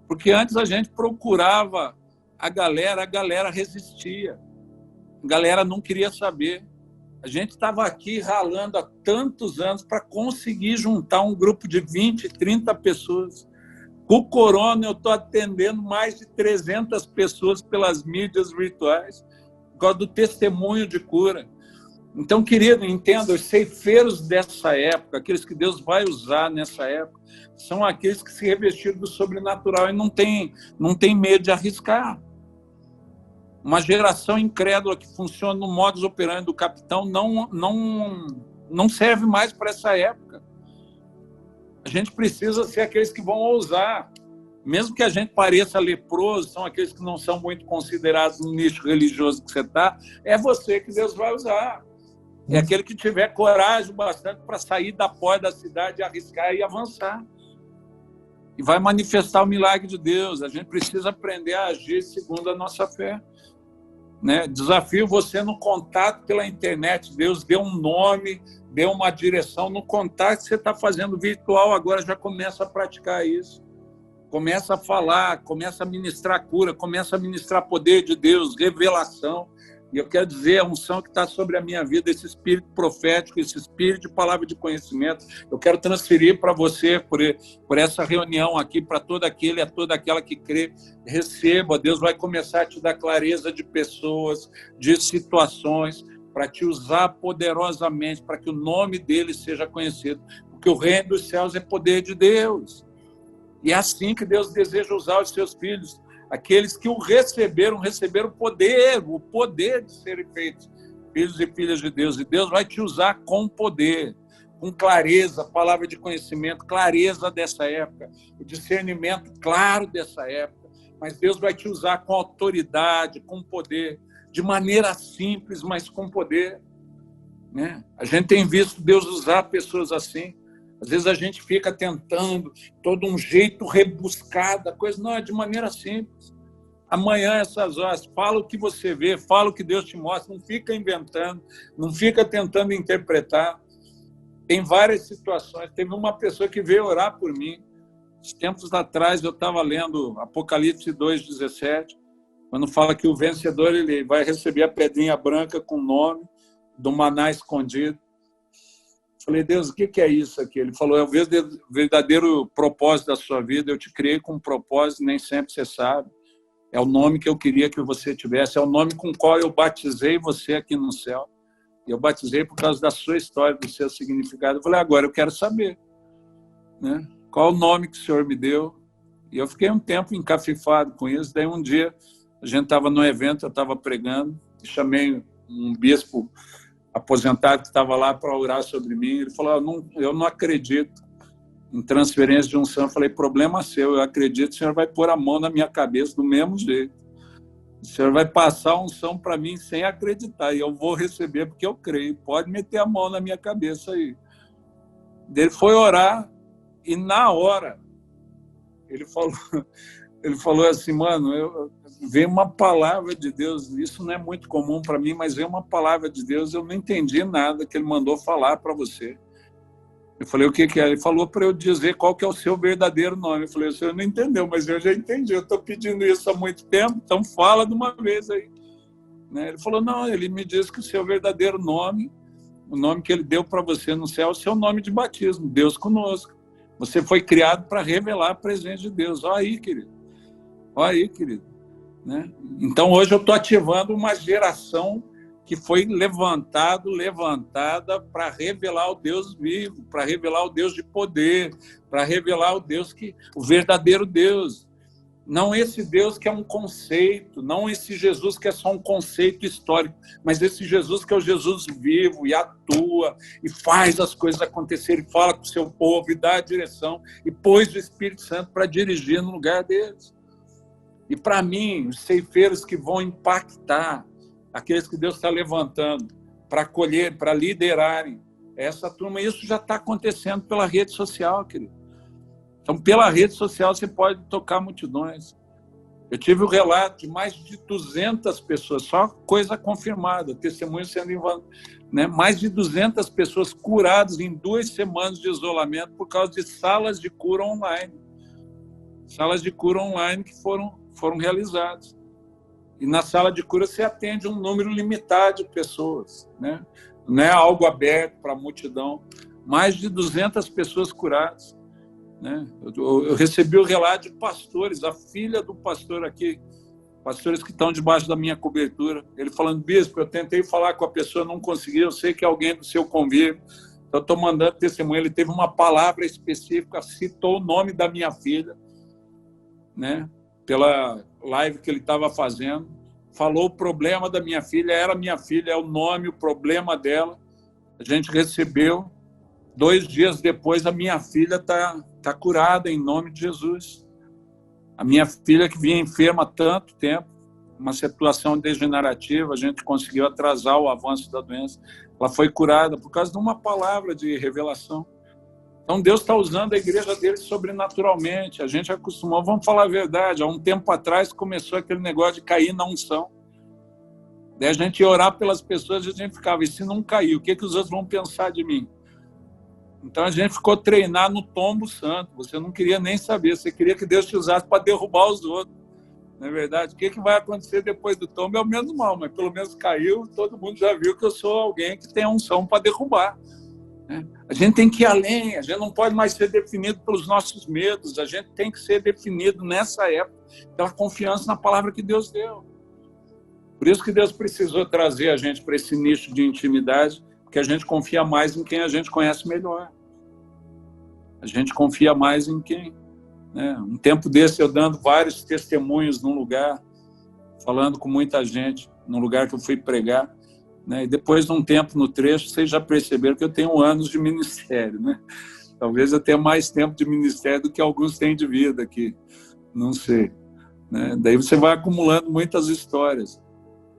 S3: Porque antes a gente procurava a galera resistia. A galera não queria saber. A gente estava aqui ralando há tantos anos para conseguir juntar um grupo de 20, 30 pessoas. Com o corona, eu estou atendendo mais de 300 pessoas pelas mídias virtuais, por causa do testemunho de cura. Então, querido, entenda, os ceifeiros dessa época, aqueles que Deus vai usar nessa época, são aqueles que se revestiram do sobrenatural e não tem medo de arriscar. Uma geração incrédula que funciona no modus operandi do capitão não serve mais para essa época. A gente precisa ser aqueles que vão ousar. Mesmo que a gente pareça leproso, são aqueles que não são muito considerados no nicho religioso que você está, é você que Deus vai usar. É aquele que tiver coragem bastante para sair da porta da cidade, arriscar e avançar. E vai manifestar o milagre de Deus. A gente precisa aprender a agir segundo a nossa fé. Né? Desafio você no contato pela internet. Deus deu um nome, deu uma direção. No contato que você está fazendo virtual, agora já começa a praticar isso. Começa a falar, começa a ministrar cura, começa a ministrar poder de Deus, revelação. E eu quero dizer, a unção que está sobre a minha vida, esse espírito profético, esse espírito de palavra de conhecimento, eu quero transferir para você, por essa reunião aqui, para todo aquele, a toda aquela que crê. Receba, Deus vai começar a te dar clareza de pessoas, de situações, para te usar poderosamente, para que o nome dele seja conhecido. Porque o reino dos céus é poder de Deus. E é assim que Deus deseja usar os seus filhos. Aqueles que o receberam o poder de serem feitos filhos e filhas de Deus. E Deus vai te usar com poder, com clareza, palavra de conhecimento, clareza dessa época, o discernimento claro dessa época. Mas Deus vai te usar com autoridade, com poder, de maneira simples, mas com poder. Né? A gente tem visto Deus usar pessoas assim. Às vezes a gente fica tentando todo um jeito rebuscado, a coisa não é de maneira simples. Amanhã, essas horas, fala o que você vê, fala o que Deus te mostra, não fica inventando, não fica tentando interpretar. Tem várias situações. Teve uma pessoa que veio orar por mim. Uns tempos atrás eu estava lendo Apocalipse 2,17, quando fala que o vencedor ele vai receber a pedrinha branca com o nome do maná escondido. Falei, Deus, o que é isso aqui? Ele falou, é o verdadeiro propósito da sua vida. Eu te criei com um propósito, nem sempre você sabe. É o nome que eu queria que você tivesse. É o nome com o qual eu batizei você aqui no céu. E eu batizei por causa da sua história, do seu significado. Eu falei, agora eu quero saber. Né? Qual o nome que o Senhor me deu? E eu fiquei um tempo encafifado com isso. Daí um dia, a gente estava no evento, eu estava pregando, e chamei um bispo aposentado que estava lá para orar sobre mim. Ele falou, eu não acredito em transferência de unção. Eu falei, problema seu, eu acredito, o Senhor vai pôr a mão na minha cabeça do mesmo jeito. O Senhor vai passar a unção para mim sem acreditar, e eu vou receber porque eu creio. Pode meter a mão na minha cabeça aí. Ele foi orar, e na hora, ele falou assim, mano, veio uma palavra de Deus, isso não é muito comum para mim, mas veio uma palavra de Deus, eu não entendi nada que ele mandou falar para você. Eu falei, o que é? Ele falou para eu dizer qual que é o seu verdadeiro nome. Eu falei, o senhor não entendeu, mas eu já entendi, eu estou pedindo isso há muito tempo, então fala de uma vez aí. Né? Ele falou, não, ele me disse que o seu verdadeiro nome, o nome que ele deu para você no céu, é o seu nome de batismo, Deus conosco. Você foi criado para revelar a presença de Deus. Olha aí, querido. Olha aí, querido. Né? Então, hoje eu estou ativando uma geração que foi levantada para revelar o Deus vivo, para revelar o Deus de poder, para revelar o verdadeiro Deus. Não esse Deus que é um conceito, não esse Jesus que é só um conceito histórico, mas esse Jesus que é o Jesus vivo e atua e faz as coisas acontecerem, fala com o seu povo e dá a direção e pôs o Espírito Santo para dirigir no lugar deles. E para mim, os ceifeiros que vão impactar, aqueles que Deus está levantando para acolher, para liderarem essa turma, isso já está acontecendo pela rede social, querido. Então, pela rede social, você pode tocar multidões. Eu tive o relato de mais de 200 pessoas, só coisa confirmada, testemunho sendo né? Mais de 200 pessoas curadas em 2 semanas de isolamento por causa de salas de cura online. Salas de cura online que foram realizadas. E na sala de cura você atende um número limitado de pessoas, né? Não é algo aberto para a multidão. Mais de 200 pessoas curadas. Né? Eu recebi o relato de pastores, a filha do pastor aqui, pastores que estão debaixo da minha cobertura, ele falando, bispo, eu tentei falar com a pessoa, não consegui, eu sei que é alguém do seu convívio, então estou mandando testemunho. Ele teve uma palavra específica, citou o nome da minha filha, né? Pela live que ele estava fazendo, falou o problema da minha filha, era minha filha, é o nome, o problema dela. A gente recebeu. 2 dias depois, a minha filha tá curada, em nome de Jesus. A minha filha, que vinha enferma há tanto tempo, uma situação degenerativa, a gente conseguiu atrasar o avanço da doença. Ela foi curada por causa de uma palavra de revelação. Então, Deus está usando a igreja dele sobrenaturalmente. A gente acostumou, vamos falar a verdade, há um tempo atrás começou aquele negócio de cair na unção. Daí a gente ia orar pelas pessoas e a gente ficava, e se não cair, o que os outros vão pensar de mim? Então a gente ficou treinado no tombo santo. Você não queria nem saber, você queria que Deus te usasse para derrubar os outros. Não é verdade? O que vai acontecer depois do tombo é o menos mal, mas pelo menos caiu, todo mundo já viu que eu sou alguém que tem a unção para derrubar. A gente tem que ir além, a gente não pode mais ser definido pelos nossos medos, a gente tem que ser definido nessa época pela confiança na palavra que Deus deu. Por isso que Deus precisou trazer a gente para esse nicho de intimidade, porque a gente confia mais em quem a gente conhece melhor. A gente confia mais em quem. Né? Um tempo desse eu dando vários testemunhos num lugar, falando com muita gente, num lugar que eu fui pregar, né? E depois de um tempo no trecho, vocês já perceberam que eu tenho anos de ministério, né? Talvez eu tenha mais tempo de ministério do que alguns têm de vida aqui, não sei, né? Daí você vai acumulando muitas histórias.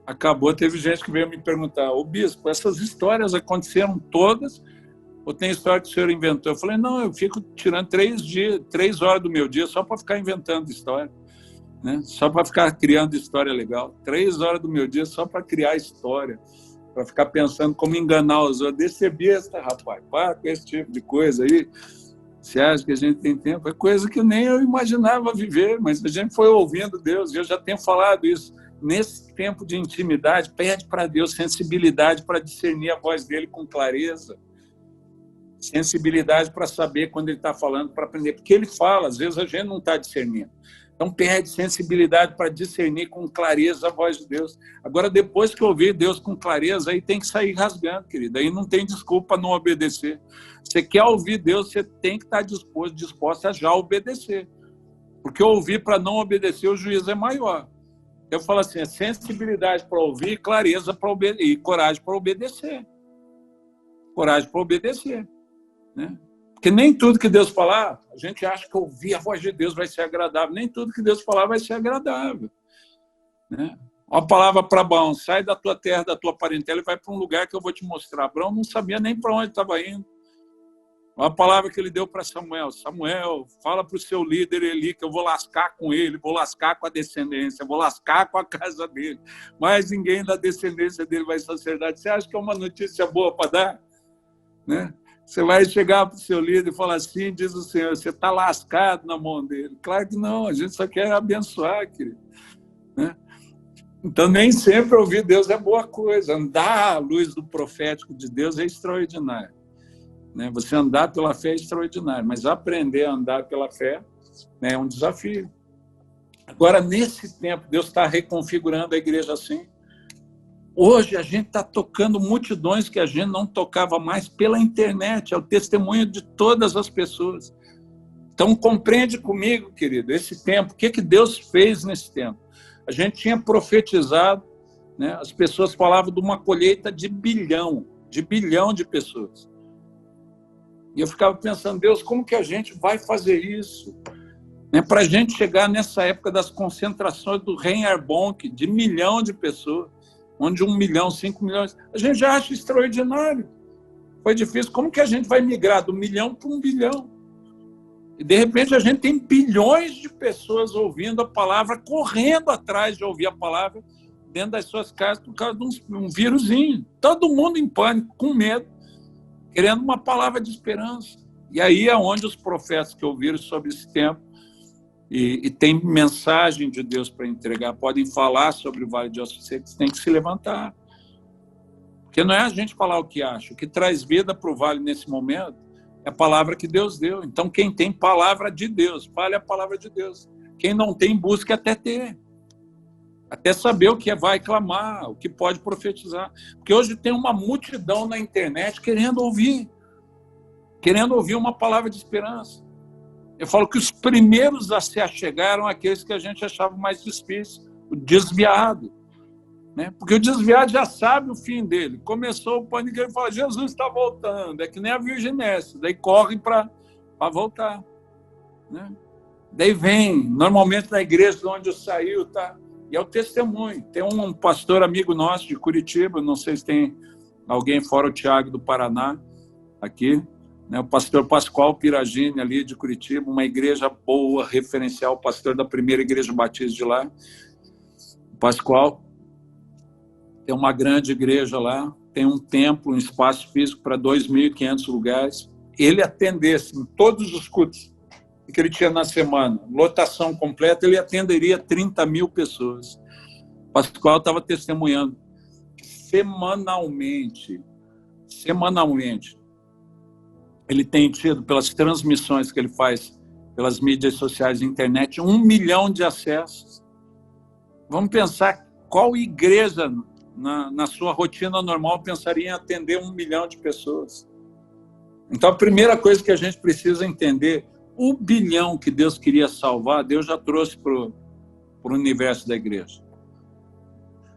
S3: Acabou, teve gente que veio me perguntar: ô bispo, essas histórias aconteceram todas ou tem história que o senhor inventou? Eu falei: não, eu fico tirando 3 horas do meu dia só para ficar inventando história, né? Só para ficar criando história legal. 3 horas do meu dia só para criar história, para ficar pensando como enganar os outros. Deixa ser besta, rapaz, para com esse tipo de coisa aí. Você acha que a gente tem tempo? É coisa que nem eu imaginava viver, mas a gente foi ouvindo Deus, e eu já tenho falado isso. Nesse tempo de intimidade, pede para Deus sensibilidade para discernir a voz dele com clareza. Sensibilidade para saber quando ele está falando, para aprender. Porque ele fala, às vezes a gente não está discernindo. Então pede sensibilidade para discernir com clareza a voz de Deus. Agora, depois que ouvir Deus com clareza, aí tem que sair rasgando, querido. Aí não tem desculpa não obedecer. Você quer ouvir Deus, você tem que estar disposto a já obedecer. Porque ouvir para não obedecer, o juízo é maior. Eu falo assim, é sensibilidade para ouvir, clareza para obedecer, e coragem para obedecer. Coragem para obedecer, né? Porque nem tudo que Deus falar, a gente acha que ouvir a voz de Deus vai ser agradável. Nem tudo que Deus falar vai ser agradável, né? Uma palavra para Abraão: sai da tua terra, da tua parentela e vai para um lugar que eu vou te mostrar. Abraão não sabia nem para onde estava indo. Uma palavra que ele deu para Samuel: Samuel, fala para o seu líder Eli que eu vou lascar com ele, vou lascar com a descendência, vou lascar com a casa dele. Mas ninguém da descendência dele vai sacerdote. Você acha que é uma notícia boa para dar? Né? Você vai chegar para o seu líder e falar assim, diz o Senhor, você está lascado na mão dele. Claro que não, a gente só quer abençoar, querido, né? Então, nem sempre ouvir Deus é boa coisa. Andar à luz do profético de Deus é extraordinário, né? Você andar pela fé é extraordinário, mas aprender a andar pela fé, né, é um desafio. Agora, nesse tempo, Deus está reconfigurando a igreja assim. Hoje a gente está tocando multidões que a gente não tocava mais pela internet, é o testemunho de todas as pessoas. Então compreende comigo, querido, esse tempo, o que Deus fez nesse tempo? A gente tinha profetizado, né? As pessoas falavam de uma colheita de bilhão de pessoas. E eu ficava pensando, Deus, como que a gente vai fazer isso? Né? Para a gente chegar nessa época das concentrações do Reinhardbonk, de 1 milhão de pessoas, onde 1 milhão, 5 milhões, a gente já acha extraordinário. Foi difícil. Como que a gente vai migrar do 1 milhão para 1 bilhão? E, de repente, a gente tem bilhões de pessoas ouvindo a palavra, correndo atrás de ouvir a palavra dentro das suas casas por causa de um vírusinho. Todo mundo em pânico, com medo, querendo uma palavra de esperança. E aí é onde os profetas que ouviram sobre esse tempo e tem mensagem de Deus para entregar, podem falar sobre o Vale de Ossos Secos, tem que se levantar. Porque não é a gente falar o que acha. O que traz vida para o Vale nesse momento é a palavra que Deus deu. Então, quem tem palavra de Deus, fale a palavra de Deus. Quem não tem, busque até ter. Até saber o que vai clamar, o que pode profetizar. Porque hoje tem uma multidão na internet querendo ouvir uma palavra de esperança. Eu falo que os primeiros a se achegar eram aqueles que a gente achava mais difícil, o desviado. né? Porque o desviado já sabe o fim dele. Começou o pânico, ele fala, Jesus está voltando. É que nem a Virgem Nessa. Daí corre para voltar, né? Daí vem, normalmente na igreja de onde eu saiu, tá? E é o testemunho. Tem um pastor amigo nosso de Curitiba, não sei se tem alguém fora o Tiago do Paraná, aqui, né? O pastor Pascoal Piragini, ali de Curitiba, uma igreja boa, referencial, pastor da primeira igreja batista de lá. O Pascoal tem uma grande igreja lá, tem um templo, um espaço físico para 2.500 lugares. Ele atendesse em todos os cultos que ele tinha na semana, lotação completa, ele atenderia 30.000 pessoas. O Pascoal estava testemunhando semanalmente, ele tem tido, pelas transmissões que ele faz pelas mídias sociais e internet, 1 milhão de acessos. Vamos pensar qual igreja na sua rotina normal pensaria em atender 1 milhão de pessoas. Então, a primeira coisa que a gente precisa entender, o bilhão que Deus queria salvar, Deus já trouxe para o universo da igreja.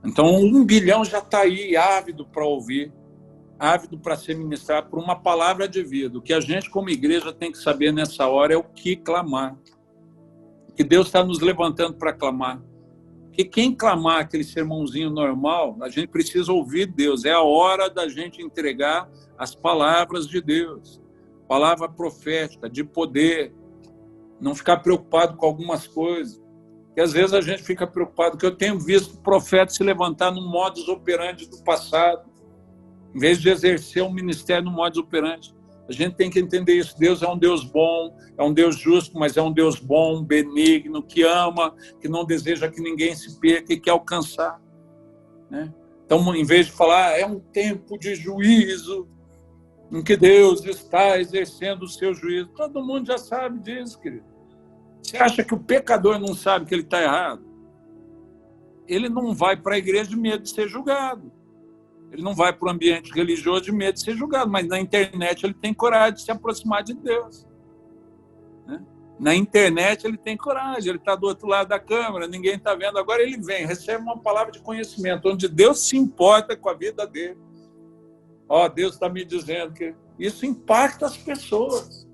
S3: Então, 1 bilhão já está aí, ávido para ouvir, ávido para ser ministrado por uma palavra de vida. O que a gente, como igreja, tem que saber nessa hora é o que clamar. Que Deus está nos levantando para clamar. Porque quem clamar aquele sermãozinho normal, a gente precisa ouvir Deus. É a hora da gente entregar as palavras de Deus. Palavra profética, de poder. Não ficar preocupado com algumas coisas. Porque às vezes a gente fica preocupado, porque eu tenho visto profetas se levantar no modus operandi do passado, em vez de exercer um ministério no modus operandi. A gente tem que entender isso. Deus é um Deus bom, é um Deus justo, mas é um Deus bom, benigno, que ama, que não deseja que ninguém se perca e quer alcançar, né? Então, em vez de falar, é um tempo de juízo, em que Deus está exercendo o seu juízo. Todo mundo já sabe disso, querido. Você acha que o pecador não sabe que ele está errado? Ele não vai para a igreja de medo de ser julgado. Ele não vai para o ambiente religioso de medo de ser julgado, mas na internet ele tem coragem de se aproximar de Deus, né? Na internet ele tem coragem, ele está do outro lado da câmera, ninguém está vendo. Agora ele vem, recebe uma palavra de conhecimento, onde Deus se importa com a vida dele. Ó, Deus está me dizendo que isso impacta as pessoas.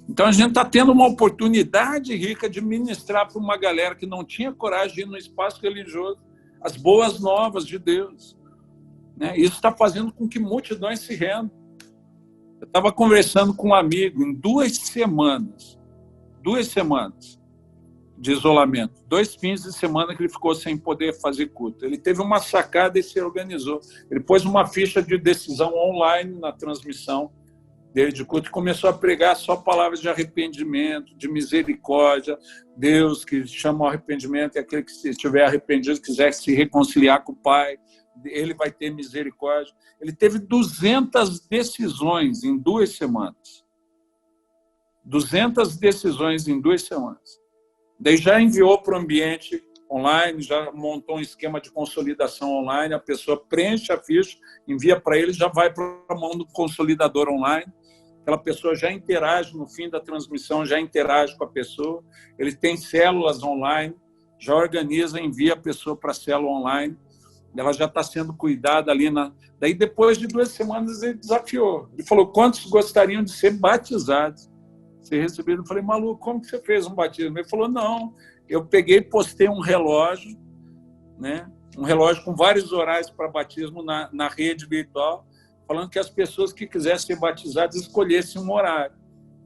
S3: Então a gente está tendo uma oportunidade rica de ministrar para uma galera que não tinha coragem de ir no espaço religioso as boas novas de Deus, né? Isso está fazendo com que multidões se rendam. Eu estava conversando com um amigo em 2 semanas de isolamento, 2 fins de semana que ele ficou sem poder fazer culto. Ele teve uma sacada e se organizou. Ele pôs uma ficha de decisão online na transmissão dele de culto e começou a pregar só palavras de arrependimento, de misericórdia. Deus que chama ao arrependimento, e aquele que se estiver arrependido, quiser se reconciliar com o Pai, ele vai ter misericórdia. Ele teve 200 decisões em 2 semanas. 200 decisões em 2 semanas. Daí já enviou para o ambiente online, já montou um esquema de consolidação online, a pessoa preenche a ficha, envia para ele, já vai para a mão do consolidador online, aquela pessoa já interage no fim da transmissão, já interage com a pessoa, ele tem células online, já organiza, envia a pessoa para a célula online, ela já está sendo cuidada ali na... Daí depois de 2 semanas ele desafiou, ele falou, quantos gostariam de ser batizados? Ser recebido? Eu falei, maluco, como que você fez um batismo? Ele falou, não, eu peguei e postei um relógio, né? Um relógio com vários horários para batismo na rede virtual, falando que as pessoas que quisessem ser batizadas escolhessem um horário.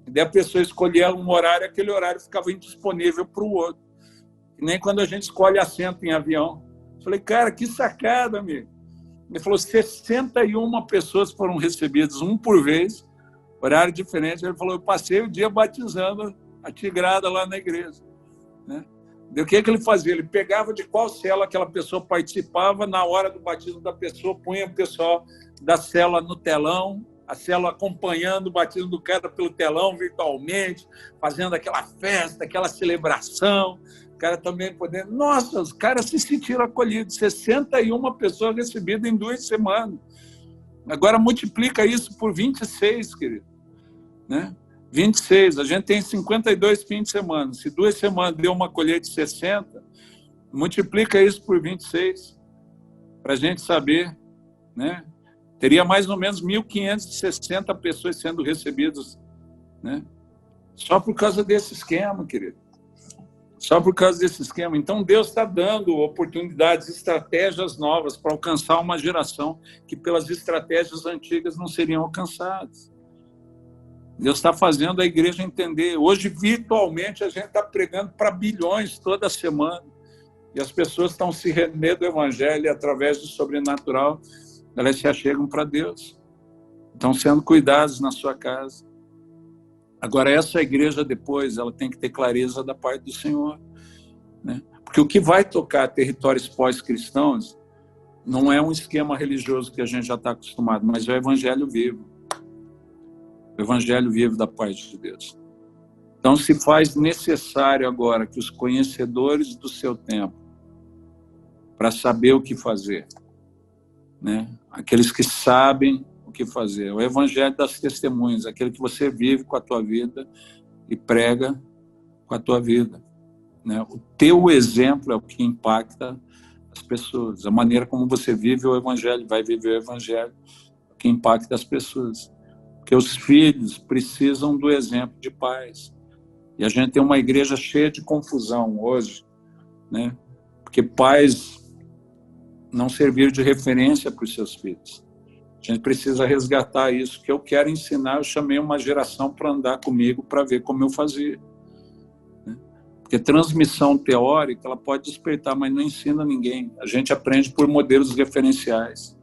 S3: E daí a pessoa escolhia um horário, aquele horário ficava indisponível para o outro. E nem quando a gente escolhe assento em avião. Eu falei, cara, que sacada, amigo. Ele falou, 61 pessoas foram recebidas, um por vez, horário diferente. Ele falou, eu passei o dia batizando a tigrada lá na igreja, né? O que ele fazia? Ele pegava de qual célula aquela pessoa participava, na hora do batismo da pessoa, punha o pessoal da célula no telão, a célula acompanhando o batismo do cara pelo telão virtualmente, fazendo aquela festa, aquela celebração, o cara também podendo... Nossa, os caras se sentiram acolhidos, 61 pessoas recebidas em 2 semanas. Agora multiplica isso por 26, querido, né? 26, a gente tem 52 fins de semana. Se 2 semanas deu uma colheita de 60, multiplica isso por 26. para a gente saber, né? Teria mais ou menos 1.560 pessoas sendo recebidas, né? Só por causa desse esquema, querido. Só por causa desse esquema. Então, Deus está dando oportunidades, estratégias novas para alcançar uma geração que pelas estratégias antigas não seriam alcançadas. Deus está fazendo a igreja entender. Hoje, virtualmente, a gente está pregando para bilhões toda semana. E as pessoas estão se rendendo ao evangelho e, através do sobrenatural, elas se achegam para Deus. Estão sendo cuidados na sua casa. Agora, essa igreja depois, ela tem que ter clareza da parte do Senhor, né? Porque o que vai tocar territórios pós-cristãos não é um esquema religioso que a gente já está acostumado, mas é o evangelho vivo. O evangelho vivo da parte de Deus. Então, se faz necessário agora que os conhecedores do seu tempo, para saber o que fazer, né? Aqueles que sabem o que fazer, o evangelho das testemunhas, aquele que você vive com a tua vida e prega com a tua vida, né? O teu exemplo é o que impacta as pessoas, a maneira como você vive o evangelho, vai viver o evangelho, o que impacta as pessoas, porque os filhos precisam do exemplo de pais, e a gente tem uma igreja cheia de confusão hoje, né? Porque pais não serviram de referência para os seus filhos. A gente precisa resgatar isso, que eu quero ensinar. Eu chamei uma geração para andar comigo, para ver como eu fazia, né? Porque transmissão teórica, ela pode despertar, mas não ensina ninguém. A gente aprende por modelos referenciais.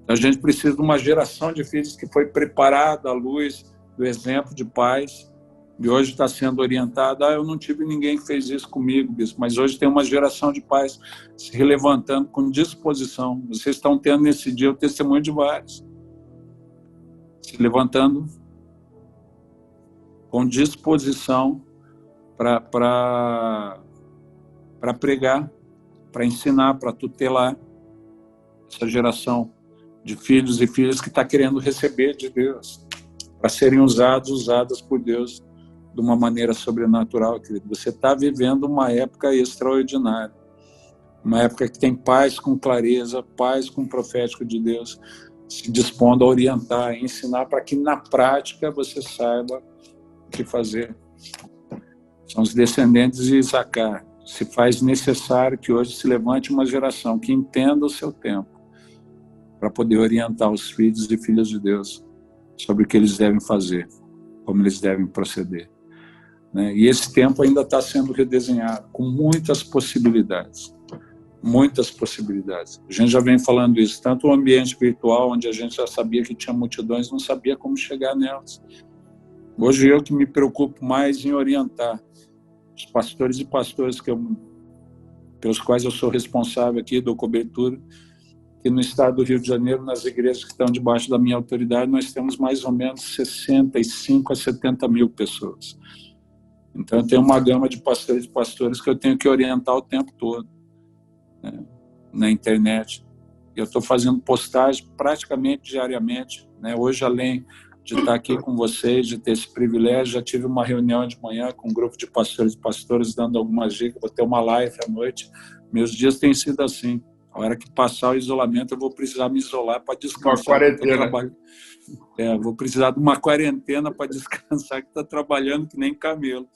S3: A gente precisa de uma geração de filhos que foi preparada à luz do exemplo de pais, e hoje está sendo orientada. Eu não tive ninguém que fez isso comigo, bispo, mas hoje tem uma geração de pais se levantando com disposição. Vocês estão tendo nesse dia o testemunho de vários. Se levantando com disposição para pregar, para ensinar, para tutelar essa geração de filhos e filhas que está querendo receber de Deus, para serem usadas por Deus de uma maneira sobrenatural, querido. Você está vivendo uma época extraordinária, uma época que tem paz com clareza, paz com o profético de Deus, se dispondo a orientar, a ensinar, para que na prática você saiba o que fazer. São os descendentes de Isacar. Se faz necessário que hoje se levante uma geração que entenda o seu tempo, para poder orientar os filhos e filhas de Deus sobre o que eles devem fazer, como eles devem proceder, né? E esse tempo ainda está sendo redesenhado, com muitas possibilidades. Muitas possibilidades. A gente já vem falando isso, tanto o ambiente virtual, onde a gente já sabia que tinha multidões, não sabia como chegar nelas. Hoje eu que me preocupo mais em orientar os pastores e pastoras pelos quais eu sou responsável aqui, dou cobertura, que no estado do Rio de Janeiro, nas igrejas que estão debaixo da minha autoridade, nós temos mais ou menos 65 a 70 mil pessoas. Então, eu tenho uma gama de pastores e pastoras que eu tenho que orientar o tempo todo, né, na internet. Eu estou fazendo postagem praticamente diariamente, né? Hoje, além de estar aqui com vocês, de ter esse privilégio, já tive uma reunião de manhã com um grupo de pastores e pastoras dando algumas dicas, vou ter uma live à noite. Meus dias têm sido assim. A hora que passar o isolamento, eu vou precisar me isolar para descansar.
S1: Uma quarentena.
S3: Vou precisar de uma quarentena para descansar, que está trabalhando que nem camelo.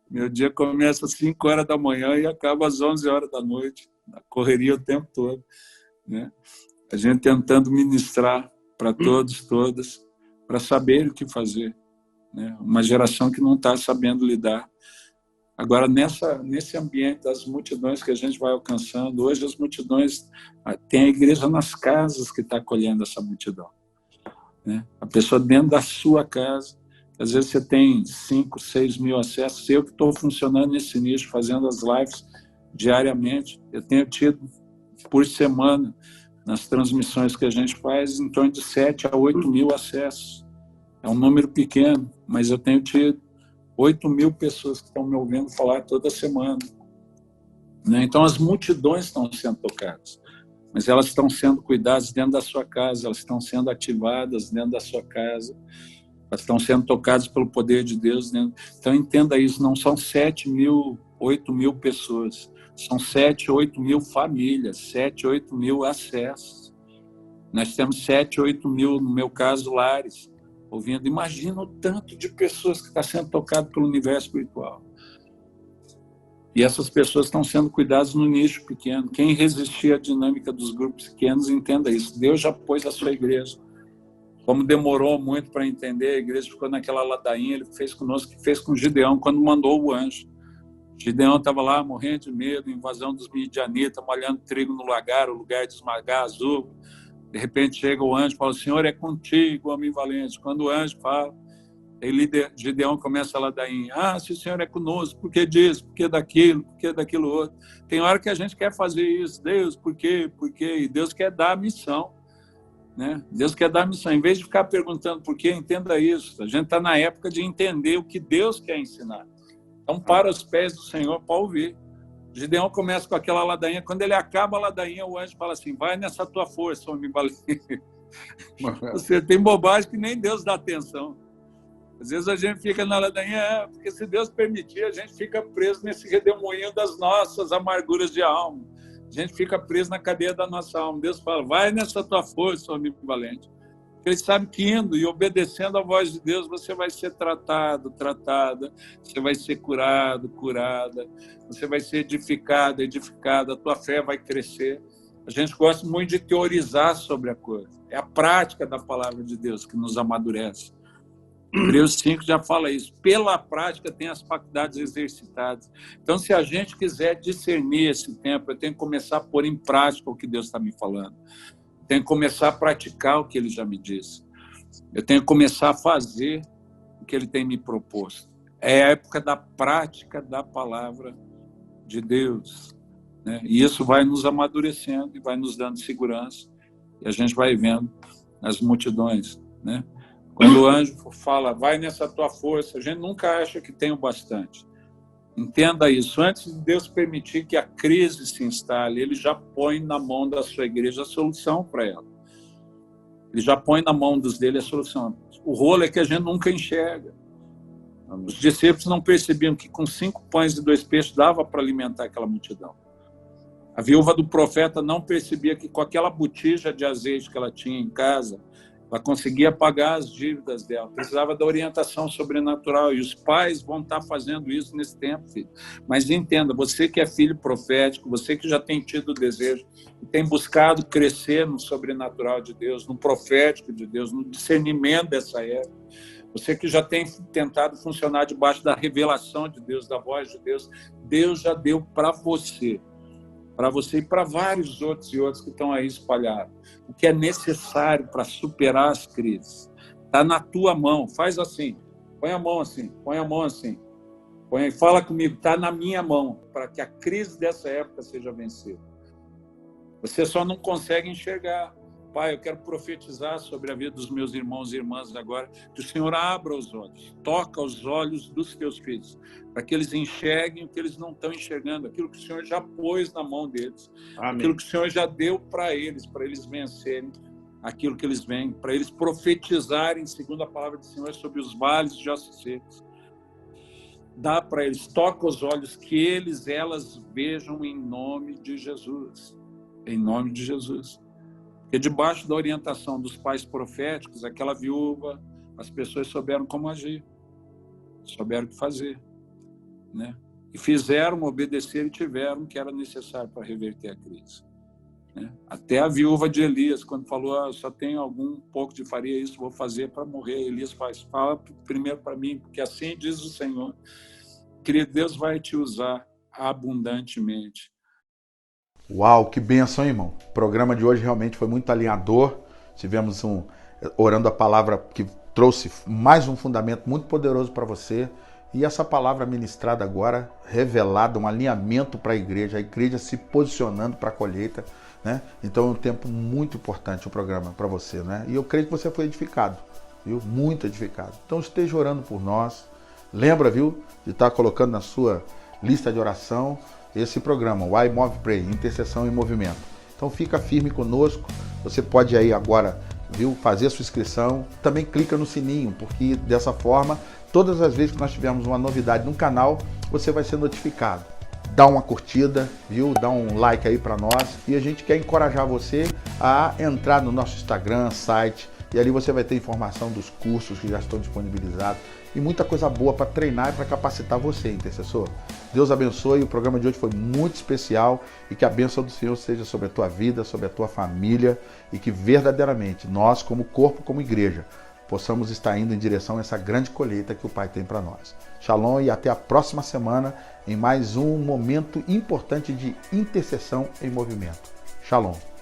S3: Meu dia começa às 5 horas da manhã e acaba às 11 horas da noite. Na correria o tempo todo, né? A gente tentando ministrar para todos, todas, para saber o que fazer, né? Uma geração que não está sabendo lidar. Agora, nesse ambiente das multidões que a gente vai alcançando, hoje as multidões, tem a igreja nas casas que está acolhendo essa multidão, né? A pessoa dentro da sua casa, às vezes você tem 5, 6 mil acessos. Eu que estou funcionando nesse nicho, fazendo as lives diariamente, eu tenho tido por semana, nas transmissões que a gente faz, em torno de 7 a 8 mil acessos. É um número pequeno, mas eu tenho tido 8 mil pessoas que estão me ouvindo falar toda semana, né? Então, as multidões estão sendo tocadas, mas elas estão sendo cuidadas dentro da sua casa, elas estão sendo ativadas dentro da sua casa, elas estão sendo tocadas pelo poder de Deus dentro. Então, entenda isso, não são 7 mil, 8 mil pessoas, São 7, 8 mil famílias, 7, 8 mil acessos. Nós temos 7, 8 mil, no meu caso, lares, ouvindo. Imagina o tanto de pessoas que está sendo tocado pelo universo espiritual. E essas pessoas estão sendo cuidadas no nicho pequeno. Quem resistir à dinâmica dos grupos pequenos, entenda isso. Deus já pôs a sua igreja. Como demorou muito para entender, a igreja ficou naquela ladainha, ele fez conosco, que fez com Gideão, quando mandou o anjo. Gideão estava lá morrendo de medo, invasão dos midianitas, molhando trigo no lagar, o lugar de esmagar azul. De repente chega o anjo e fala: o Senhor é contigo, homem valente. Quando o anjo fala, Gideão começa a ladainha: se o Senhor é conosco, por que disso, por que daquilo outro? Tem hora que a gente quer fazer isso, Deus, por quê? E Deus quer dar a missão, né? Deus quer dar a missão. Em vez de ficar perguntando por quê, entenda isso. A gente está na época de entender o que Deus quer ensinar. Então, para os pés do Senhor para ouvir. Gideão começa com aquela ladainha. Quando ele acaba a ladainha, o anjo fala assim: vai nessa tua força, homem valente. Você tem bobagem que nem Deus dá atenção. Às vezes a gente fica na ladainha, porque se Deus permitir, a gente fica preso nesse redemoinho das nossas amarguras de alma. A gente fica preso na cadeia da nossa alma. Deus fala: vai nessa tua força, homem valente. Ele sabe que indo e obedecendo a voz de Deus, você vai ser tratado, tratada, você vai ser curado, curada, você vai ser edificado, edificada, a tua fé vai crescer. A gente gosta muito de teorizar sobre a coisa. É a prática da palavra de Deus que nos amadurece. Hebreus 5 já fala isso. Pela prática tem as faculdades exercitadas. Então, se a gente quiser discernir esse tempo, eu tenho que começar a pôr em prática o que Deus está me falando. Tenho que começar a praticar o que ele já me disse. Eu tenho que começar a fazer o que ele tem me proposto. É a época da prática da palavra de Deus, né? E isso vai nos amadurecendo e vai nos dando segurança. E a gente vai vendo as multidões, né? Quando o anjo fala: vai nessa tua força, a gente nunca acha que tem o bastante. Entenda isso. Antes de Deus permitir que a crise se instale, ele já põe na mão da sua igreja a solução para ela. Ele já põe na mão dos dele a solução. O rolo é que a gente nunca enxerga. Os discípulos não percebiam que com 5 pães e 2 peixes dava para alimentar aquela multidão. A viúva do profeta não percebia que com aquela botija de azeite que ela tinha em casa, ela conseguia pagar as dívidas dela. Precisava da orientação sobrenatural. E os pais vão estar fazendo isso nesse tempo, filho. Mas entenda, você que é filho profético, você que já tem tido o desejo e tem buscado crescer no sobrenatural de Deus, no profético de Deus, no discernimento dessa época, você que já tem tentado funcionar debaixo da revelação de Deus, da voz de Deus, Deus já deu para você e para vários outros que estão aí espalhados. O que é necessário para superar as crises está na tua mão. Faz assim, põe a mão assim, fala comigo, está na minha mão, para que a crise dessa época seja vencida. Você só não consegue enxergar. Pai, eu quero profetizar sobre a vida dos meus irmãos e irmãs agora, que o Senhor abra os olhos, toca os olhos dos teus filhos, para que eles enxerguem o que eles não estão enxergando, aquilo que o Senhor já pôs na mão deles, Amém. Aquilo que o Senhor já deu para eles vencerem aquilo que eles veem, para eles profetizarem, segundo a palavra do Senhor, sobre os vales de ossos secos. Dá para eles, toca os olhos, que elas vejam em nome de Jesus. Em nome de Jesus. Porque debaixo da orientação dos pais proféticos, aquela viúva, as pessoas souberam como agir, souberam o que fazer, né? E fizeram, obedeceram e tiveram o que era necessário para reverter a crise, né? Até a viúva de Elias, quando falou: só tenho algum pouco de farinha, isso vou fazer para morrer. Elias fala primeiro para mim, porque assim diz o Senhor. Querido, Deus vai te usar abundantemente.
S1: Uau, que bênção, hein, irmão? O programa de hoje realmente foi muito alinhador. Tivemos orando a palavra que trouxe mais um fundamento muito poderoso para você. E essa palavra ministrada agora, revelada, um alinhamento para a igreja se posicionando para a colheita, né? Então é um tempo muito importante o programa para você, né? E eu creio que você foi edificado, viu? Muito edificado. Então esteja orando por nós. Lembra, viu, de estar colocando na sua lista de oração esse programa, Why Move Pray, Intercessão em Movimento. Então fica firme conosco, você pode aí agora, viu, fazer a sua inscrição, também clica no sininho, porque dessa forma, todas as vezes que nós tivermos uma novidade no canal, você vai ser notificado. dá uma curtida, viu? Dá um like aí para nós. E a gente quer encorajar você a entrar no nosso Instagram, site, e ali você vai ter informação dos cursos que já estão disponibilizados e muita coisa boa para treinar e para capacitar você, intercessor. Deus abençoe, o programa de hoje foi muito especial e que a bênção do Senhor seja sobre a tua vida, sobre a tua família e que verdadeiramente nós, como corpo, como igreja, possamos estar indo em direção a essa grande colheita que o Pai tem para nós. Shalom e até a próxima semana em mais um momento importante de intercessão em movimento. Shalom.